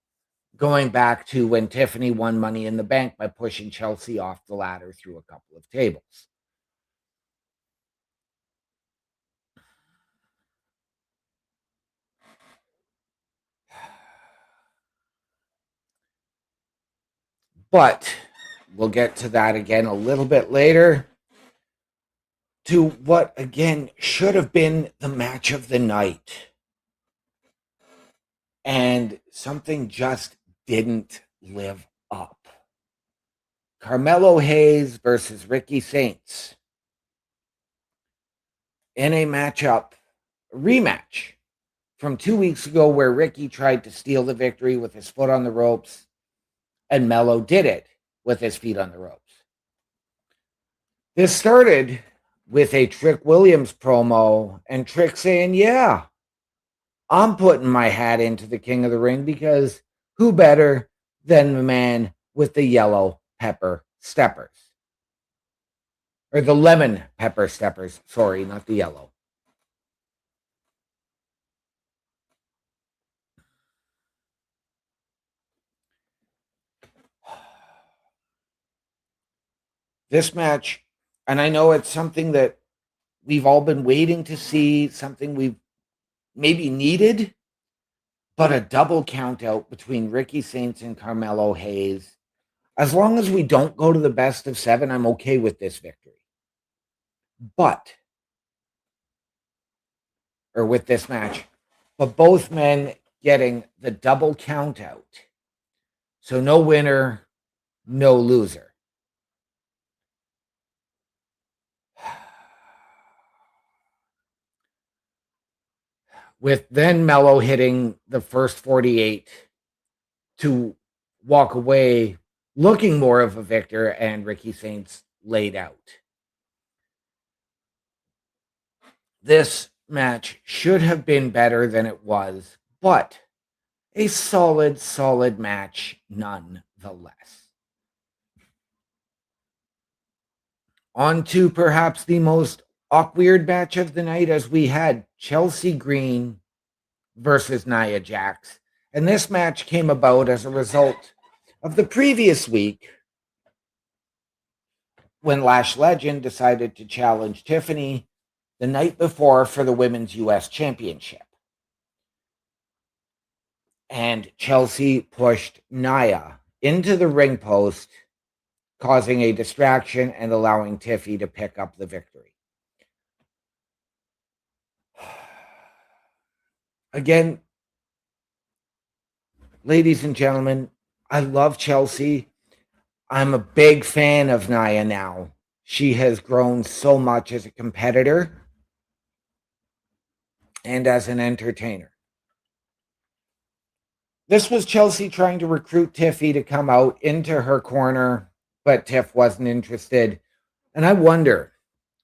going back to when Tiffany won Money in the Bank by pushing Chelsea off the ladder through a couple of tables. But we'll get to that again a little bit later. To what, again, should have been the match of the night. And something just didn't live up. Carmelo Hayes versus Ricky Saints in a rematch from 2 weeks ago, where Ricky tried to steal the victory with his foot on the ropes and Melo did it with his feet on the ropes. This started with a Trick Williams promo and Trick saying, yeah, I'm putting my hat into the King of the Ring, because who better than the man with the yellow pepper steppers? Or the lemon pepper steppers. Sorry, not the yellow. This match, and I know it's something that we've all been waiting to see, something we've maybe needed, but a double count out between Ricky Saints and Carmelo Hayes. As long as we don't go to the best of 7, I'm okay with this victory. With this match, but both men getting the double count out. So no winner, no loser. With then Mello hitting the first 48 to walk away looking more of a victor, and Ricky Saints laid out. This match should have been better than it was, but a solid match nonetheless. On to perhaps the most awkward match of the night, as we had Chelsea Green versus Nia Jax. And this match came about as a result of the previous week when Lash Legend decided to challenge Tiffany the night before for the Women's US Championship. And Chelsea pushed Nia into the ring post, causing a distraction and allowing Tiffy to pick up the victory. Again, ladies and gentlemen, I love Chelsea. I'm a big fan of Nia now. She has grown so much as a competitor and as an entertainer. This was Chelsea trying to recruit Tiffy to come out into her corner, but Tiff wasn't interested. And I wonder,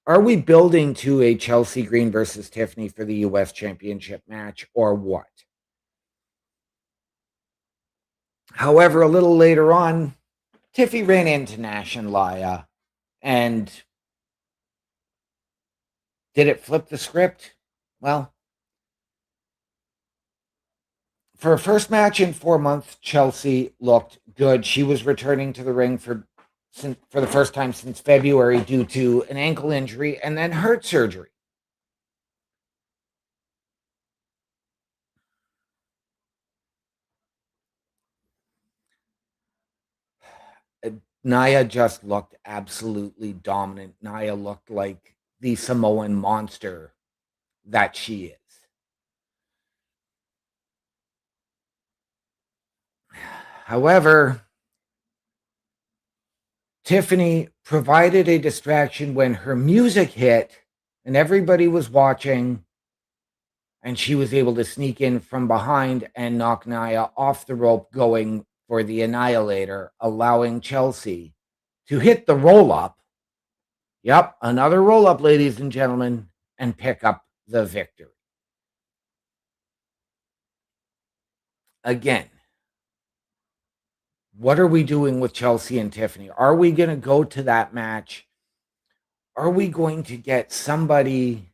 are we building to a Chelsea Green versus Tiffany for the US Championship match, or what? However, a little later on, Tiffy ran into Nash and Laya, and did it flip the script? Well, for her first match in 4 months, Chelsea looked good. She was returning to the ring for the first time since February due to an ankle injury and then heart surgery. Nia just looked absolutely dominant. Nia looked like the Samoan monster that she is. However, Tiffany provided a distraction when her music hit and everybody was watching, and she was able to sneak in from behind and knock Nia off the rope, going for the Annihilator, allowing Chelsea to hit the roll-up. Yep, another roll-up, ladies and gentlemen, and pick up the victory. Again, what are we doing with Chelsea and Tiffany? Are we going to go to that match? Are we going to get somebody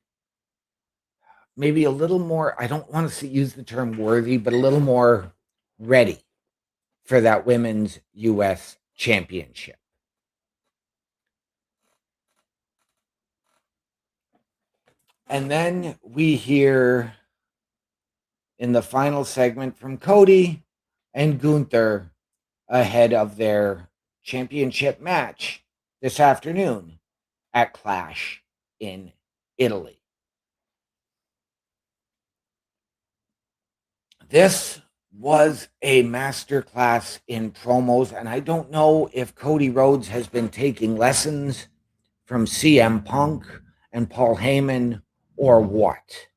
maybe a little more, I don't want to use the term worthy, but a little more ready for that Women's US Championship? And then we hear in the final segment from Cody and Gunther ahead of their championship match this afternoon at Clash in Italy. This was a masterclass in promos, and I don't know if Cody Rhodes has been taking lessons from CM Punk and Paul Heyman or what,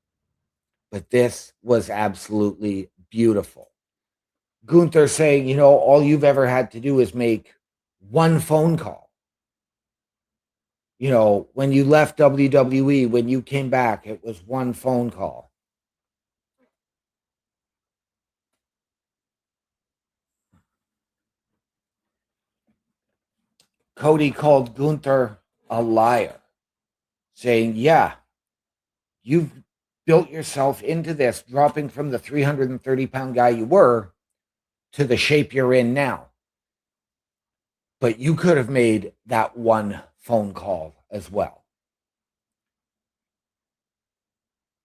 but this was absolutely beautiful. Gunther saying, all you've ever had to do is make one phone call. When you left WWE, when you came back, it was one phone call. Cody called Gunther a liar, saying, yeah, you've built yourself into this, dropping from the 330-pound guy you were to the shape you're in now. but you could have made that one phone call as well.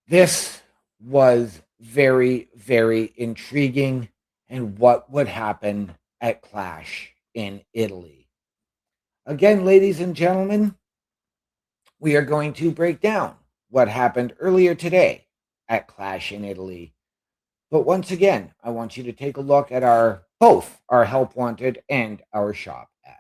This was very, very intriguing, and what would happen at Clash in Italy. Again, ladies and gentlemen, we are going to break down what happened earlier today at Clash in Italy. But once again, I want you to take a look at both our Help Wanted and our shop ads.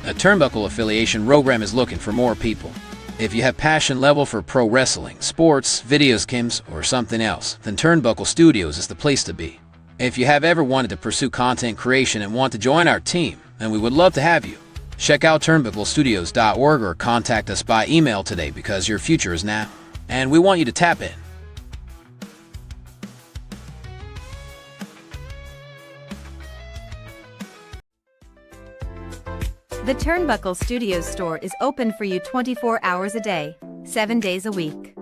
A Turnbuckle affiliation program is looking for more people. If you have passion level for pro wrestling, sports, video games, or something else, then Turnbuckle Studios is the place to be. If you have ever wanted to pursue content creation and want to join our team, then we would love to have you. Check out turnbucklestudios.org or contact us by email today because your future is now, and we want you to tap in. The Turnbuckle Studios store is open for you 24 hours a day, 7 days a week.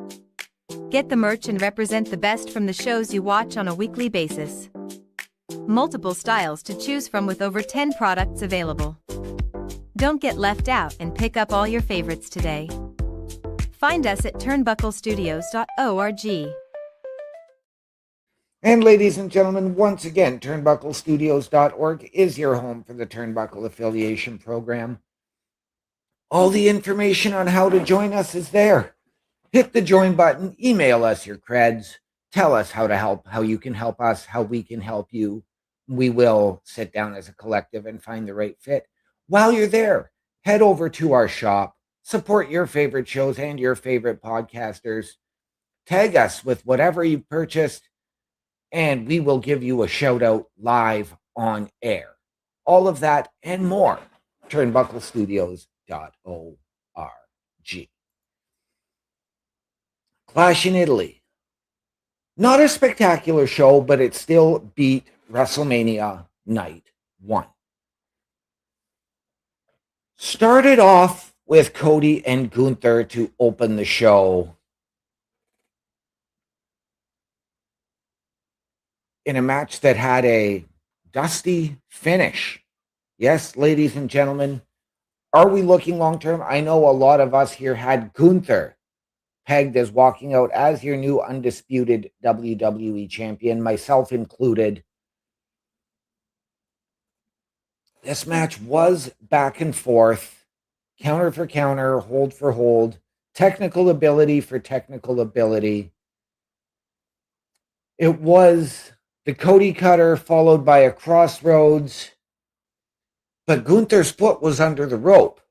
Get the merch and represent the best from the shows you watch on a weekly basis. Multiple styles to choose from with over 10 products available. Don't get left out and pick up all your favorites today. Find us at turnbucklestudios.org. And ladies and gentlemen, once again, turnbucklestudios.org is your home for the Turnbuckle affiliation program. All the information on how to join us is there. Hit the join button, email us your creds, tell us how to help, how you can help us, how we can help you. We will sit down as a collective and find the right fit. While you're there, head over to our shop, support your favorite shows and your favorite podcasters. Tag us with whatever you've purchased, and we will give you a shout out live on air. All of that and more. Turnbucklestudios.org. Clash in Italy. Not a spectacular show, but it still beat WrestleMania Night 1. Started off with Cody and Gunther to open the show in a match that had a dusty finish. Yes, ladies and gentlemen, are we looking long term? I know a lot of us here had Gunther pegged as walking out as your new undisputed WWE champion, myself included. This match was back and forth, counter for counter, hold for hold, technical ability for technical ability. It was the Cody Cutter followed by a crossroads, but Gunther's foot was under the rope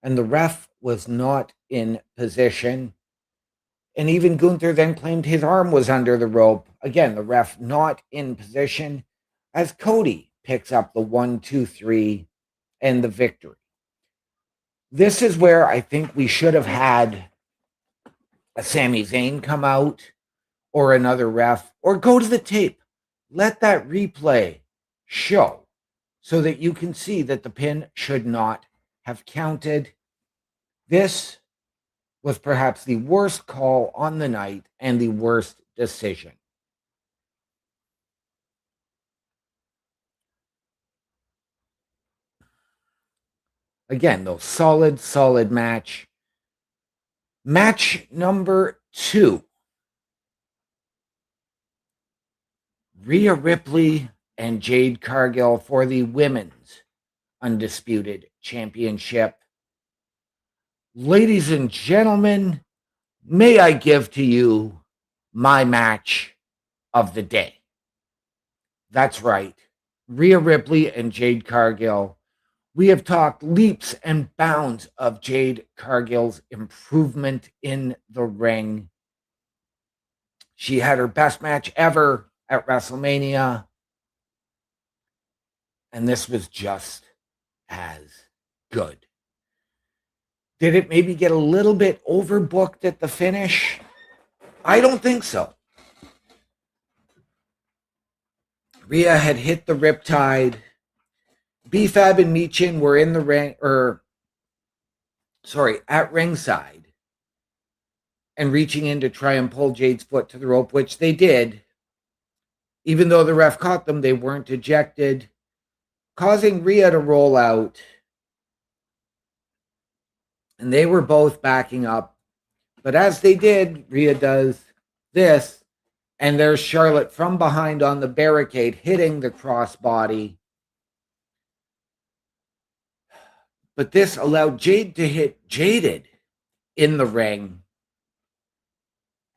and the ref was not in position. And even Gunther then claimed his arm was under the rope. Again, the ref not in position as Cody picks up the 1, 2, 3 and the victory. This is where I think we should have had a Sami Zayn come out or another ref, or go to the tape. Let that replay show so that you can see that the pin should not have counted. This was perhaps the worst call on the night and the worst decision. Again, though, solid match. Match number 2. Rhea Ripley and Jade Cargill for the Women's Undisputed Championship. Ladies and gentlemen, may I give to you my match of the day. That's right, Rhea Ripley and Jade Cargill. We have talked leaps and bounds of Jade Cargill's improvement in the ring. She had her best match ever at WrestleMania, and this was just as good. Did it maybe get a little bit overbooked at the finish? I don't think so. Rhea had hit the riptide. B-Fab and Michin were in the ring, at ringside and reaching in to try and pull Jade's foot to the rope, which they did. Even though the ref caught them, they weren't ejected. causing Rhea to roll out. And they were both backing up. But as they did, Rhea does this. And there's Charlotte from behind on the barricade hitting the crossbody. But this allowed Jade to hit Jaded in the ring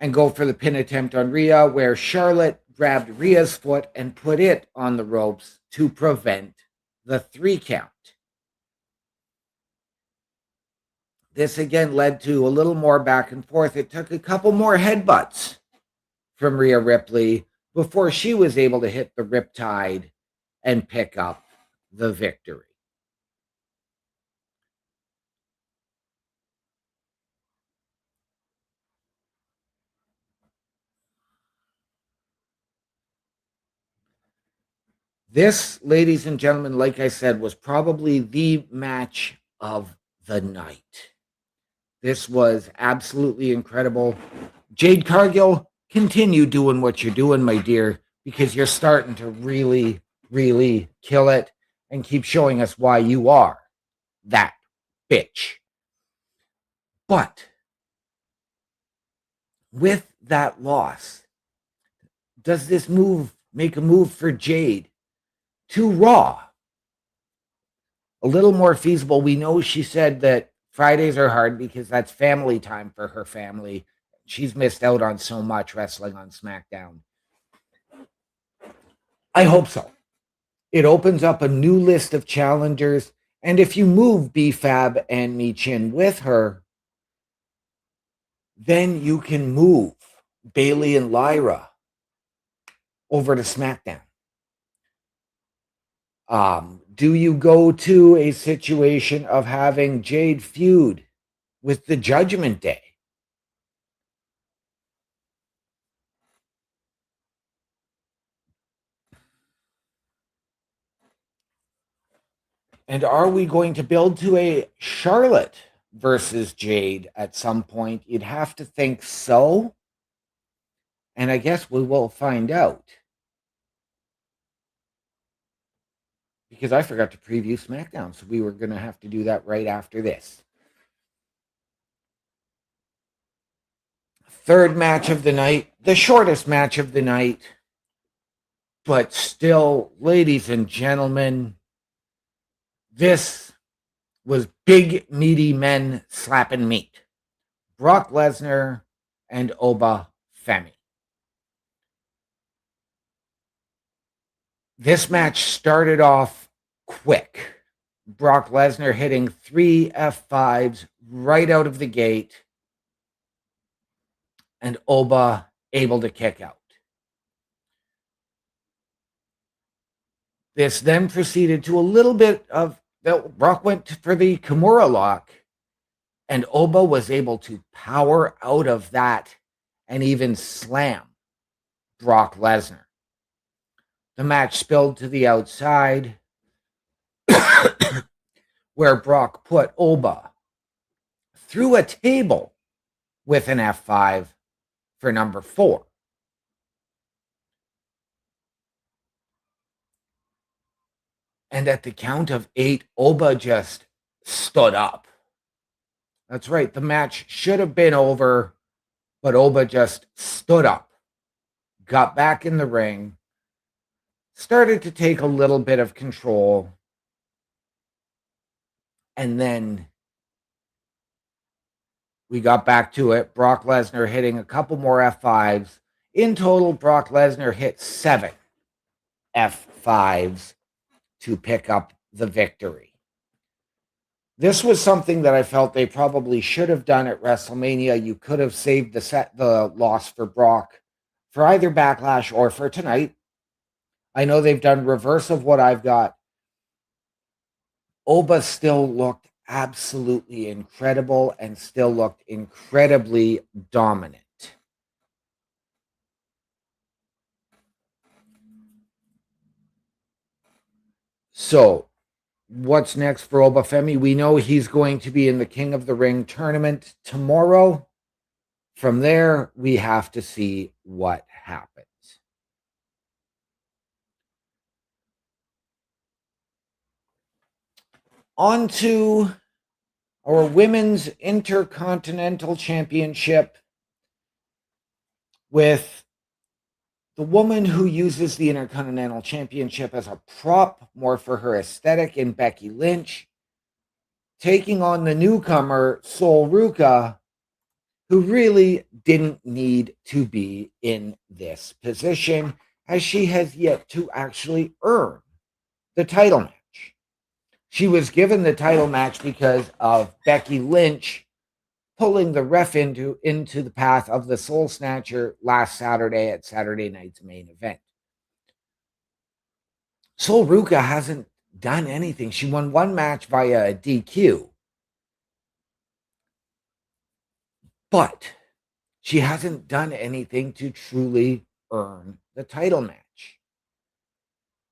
and go for the pin attempt on Rhea, where Charlotte grabbed Rhea's foot and put it on the ropes to prevent the 3 count. This again led to a little more back and forth. It took a couple more headbutts from Rhea Ripley before she was able to hit the Riptide and pick up the victory. This, ladies and gentlemen, like I said, was probably the match of the night. This was absolutely incredible. Jade Cargill, continue doing what you're doing, my dear, because you're starting to really, really kill it and keep showing us why you are that bitch. But with that loss, does this move make a move for Jade to Raw a little more feasible? We know she said that Fridays are hard because that's family time for her family. She's missed out on so much wrestling on SmackDown. I hope so. It opens up a new list of challengers, and if you move B-Fab and Michin with her, then you can move Bayley and Lyra over to SmackDown. Do you go to a situation of having Jade feud with the Judgment Day? And are we going to build to a Charlotte versus Jade at some point? You'd have to think so. And I guess we will find out. Because I forgot to preview SmackDown, so we were going to have to do that right after this. Third match of the night, the shortest match of the night, but still, ladies and gentlemen, this was big, meaty men slapping meat. Brock Lesnar and Oba Femi. This match started off quick. Brock Lesnar hitting 3 F5s right out of the gate, and Oba able to kick out. This then proceeded to a little bit of, Brock went for the Kimura lock, and Oba was able to power out of that and even slam Brock Lesnar. The match spilled to the outside, where Brock put Oba through a table with an F5 for number 4. And at the count of 8, Oba just stood up. That's right. The match should have been over, but Oba just stood up, got back in the ring, started to take a little bit of control, and then we got back to it. Brock Lesnar hitting a couple more F5s. In total, Brock Lesnar hit 7 F5s to pick up the victory. This was something that I felt they probably should have done at WrestleMania. You could have saved the loss for Brock for either Backlash or for tonight. I know they've done reverse of what I've got. Oba still looked absolutely incredible and still looked incredibly dominant. So, what's next for Oba Femi? We know he's going to be in the King of the Ring tournament tomorrow. From there, we have to see what happens. On to our Women's Intercontinental Championship with the woman who uses the Intercontinental Championship as a prop more for her aesthetic in Becky Lynch, taking on the newcomer Sol Ruca, who really didn't need to be in this position, as she has yet to actually earn the title match. She was given the title match because of Becky Lynch pulling the ref into the path of the Soul Snatcher last Saturday at Saturday night's main event. Sol Ruca hasn't done anything. She won one match via a DQ, but she hasn't done anything to truly earn the title match.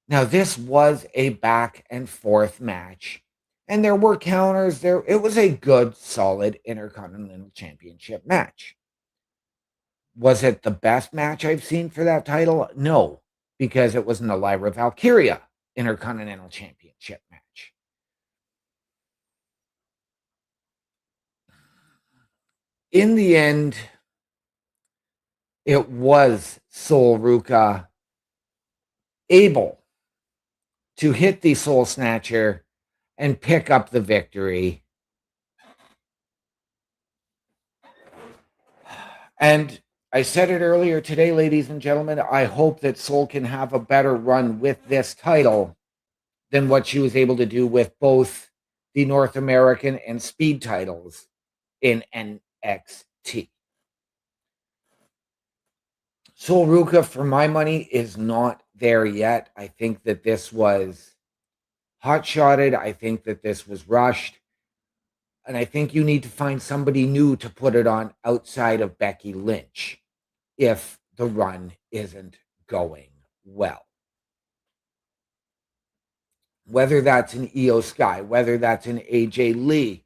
Now, this was a back and forth match, and there were counters there. It was a good, solid Intercontinental Championship match. Was it the best match I've seen for that title? No, because it was an Elvira Valkyria Intercontinental Championship match. In the end, it was Sol Ruca able to hit the Soul Snatcher and pick up the victory. And I said it earlier today, ladies and gentlemen, I hope that Sol can have a better run with this title than what she was able to do with both the North American and Speed titles in NXT. Sol Ruca, for my money, is not there yet. I think that this was hot-shotted. I think that this was rushed. And I think you need to find somebody new to put it on outside of Becky Lynch if the run isn't going well. Whether that's an Io Sky, whether that's an AJ Lee,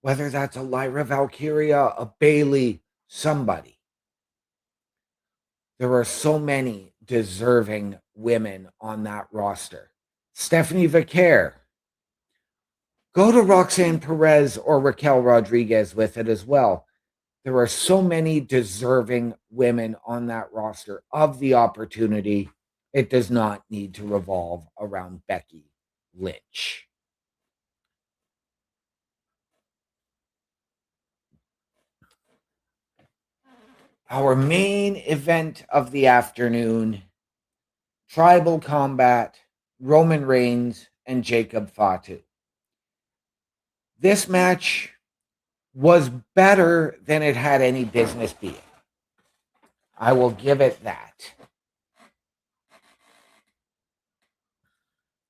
whether that's a Lyra Valkyria, a Bailey, somebody. There are so many deserving women on that roster. Stephanie Vaquer. Go to Roxanne Perez or Raquel Rodriguez with it as well. There are so many deserving women on that roster of the opportunity. It does not need to revolve around Becky Lynch. Our main event of the afternoon, Tribal Combat, Roman Reigns and Jacob Fatu. This match was better than it had any business being. I will give it that.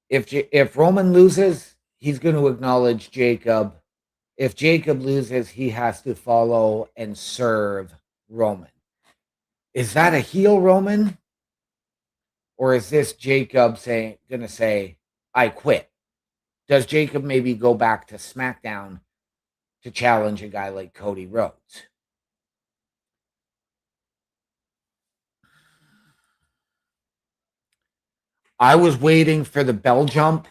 If Roman loses, he's going to acknowledge Jacob. If Jacob loses, he has to follow and serve Roman. Is that a heel Roman? Or is this Jacob going to say, I quit? Does Jacob maybe go back to SmackDown to challenge a guy like Cody Rhodes? I was waiting for the bell jump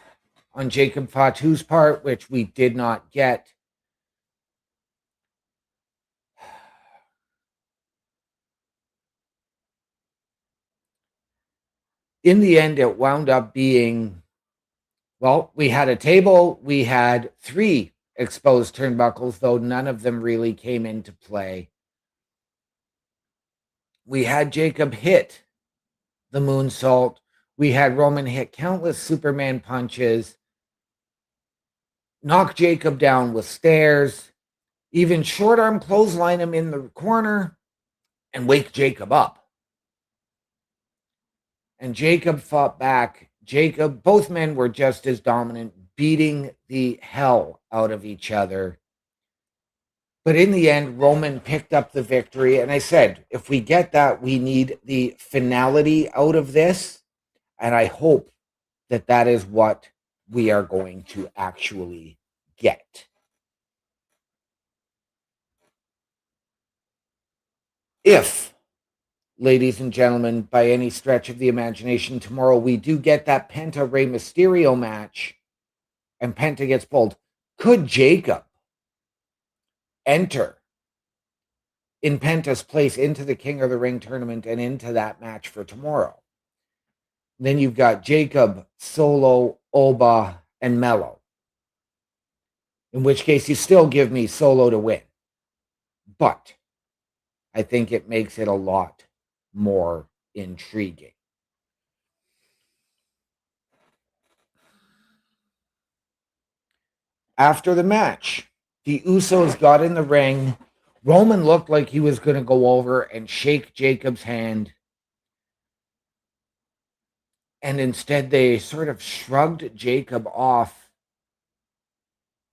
on Jacob Fatu's part, which we did not get. In the end, it wound up being, well, we had a table. We had 3 exposed turnbuckles, though none of them really came into play. We had Jacob hit the moonsault. We had Roman hit countless Superman punches, knock Jacob down with stairs, even short arm clothesline him in the corner and wake Jacob up. And Jacob fought back. Both men were just as dominant, beating the hell out of each other. But in the end, Roman picked up the victory. And I said, if we get that, we need the finality out of this. And I hope that that is what we are going to actually get. If, ladies and gentlemen, by any stretch of the imagination, tomorrow we do get that Penta Rey Mysterio match, and Penta gets pulled, could Jacob enter in Penta's place into the King of the Ring tournament and into that match for tomorrow? Then you've got Jacob, Solo, Oba, and Mello. In which case, you still give me Solo to win. But I think it makes it a lot more intriguing. After the match, the Usos got in the ring. Roman looked like he was going to go over and shake Jacob's hand. And instead, they sort of shrugged Jacob off.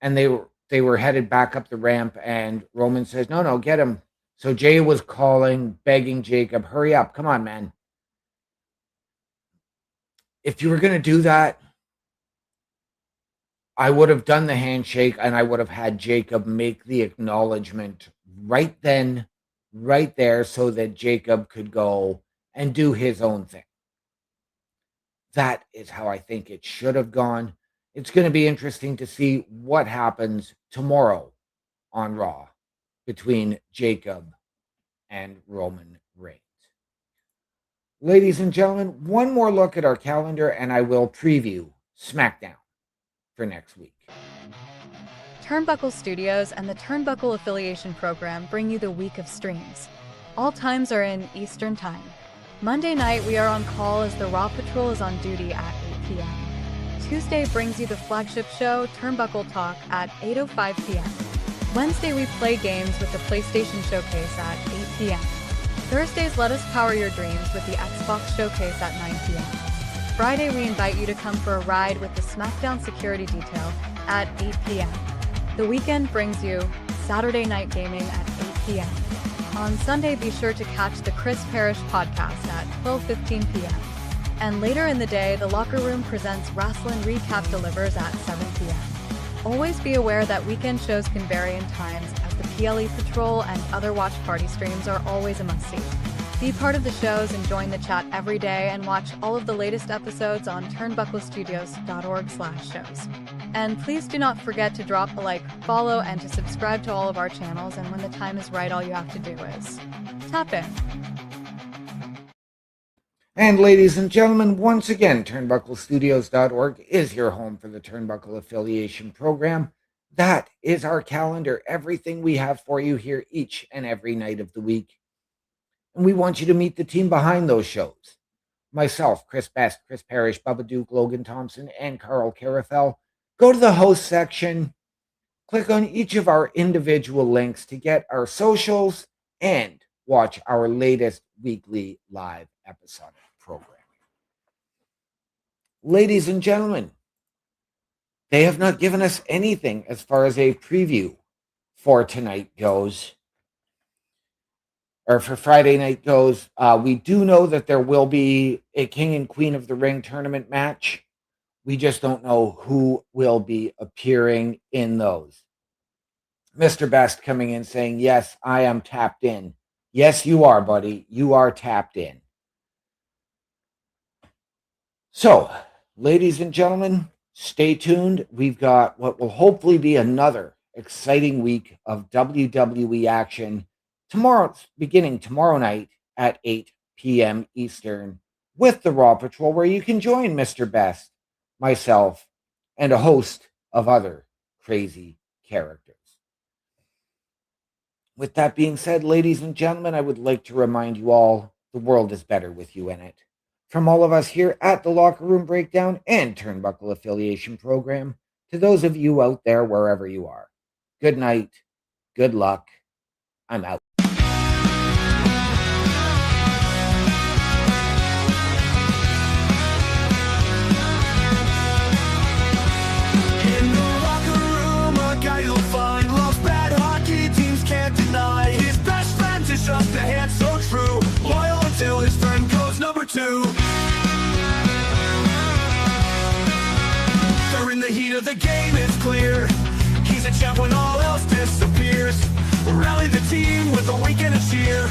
And they were headed back up the ramp. And Roman says, no, get him. So Jay was calling, begging Jacob, hurry up. Come on, man. If you were going to do that, I would have done the handshake and I would have had Jacob make the acknowledgement right then, right there, so that Jacob could go and do his own thing. That is how I think it should have gone. It's going to be interesting to see what happens tomorrow on Raw between Jacob and Roman Reigns. Ladies and gentlemen, one more look at our calendar and I will preview SmackDown for next week. Turnbuckle Studios and the Turnbuckle Affiliation Program bring you the week of streams. All times are in Eastern Time. Monday night, we are on call as the Raw Patrol is on duty at 8 p.m. Tuesday brings you the flagship show, Turnbuckle Talk, at 8:05 p.m. Wednesday, we play games with the PlayStation Showcase at 8 p.m. Thursdays, let us power your dreams with the Xbox Showcase at 9 p.m. Friday, we invite you to come for a ride with the SmackDown Security Detail at 8 p.m. The weekend brings you Saturday Night Gaming at 8 p.m. On Sunday, be sure to catch the Chris Parrish podcast at 12:15 p.m. And later in the day, the Locker Room presents Rasslin Recap Delivers at 7 p.m. Always be aware that weekend shows can vary in times, as the PLE Patrol and other watch party streams are always a must-see. Be part of the shows and join the chat every day and watch all of the latest episodes on turnbucklestudios.org/shows. And please do not forget to drop a like, follow, and to subscribe to all of our channels, and when the time is right, all you have to do is tap in. And ladies and gentlemen, once again, turnbucklestudios.org is your home for the Turnbuckle Affiliation Program. That is our calendar, everything we have for you here each and every night of the week. And we want you to meet the team behind those shows. Myself, Chris Best, Chris Parrish, Bubba Duke, Logan Thompson, and Carl Carafel. Go to the host section, click on each of our individual links to get our socials and watch our latest weekly live episode programming. Ladies and gentlemen, they have not given us anything as far as a preview for tonight goes. Or for Friday night goes. We do know that there will be a King and Queen of the Ring tournament match. We just don't know who will be appearing in those. Mr. Best coming in saying, yes, I am tapped in. Yes, you are, buddy. You are tapped in. So, ladies and gentlemen, stay tuned. We've got what will hopefully be another exciting week of WWE action beginning tomorrow night at 8 p.m. Eastern with the Raw Patrol, where you can join Mr. Best, myself, and a host of other crazy characters. With that being said, ladies and gentlemen, I would like to remind you all the world is better with you in it. From all of us here at the Locker Room Breakdown and Turnbuckle Affiliation Program, to those of you out there wherever you are, good night, good luck, I'm out. Just a hand so true, loyal until his turn goes number 2. During the heat of the game, it's clear he's a champ when all else disappears. Rally the team with a week and a cheer.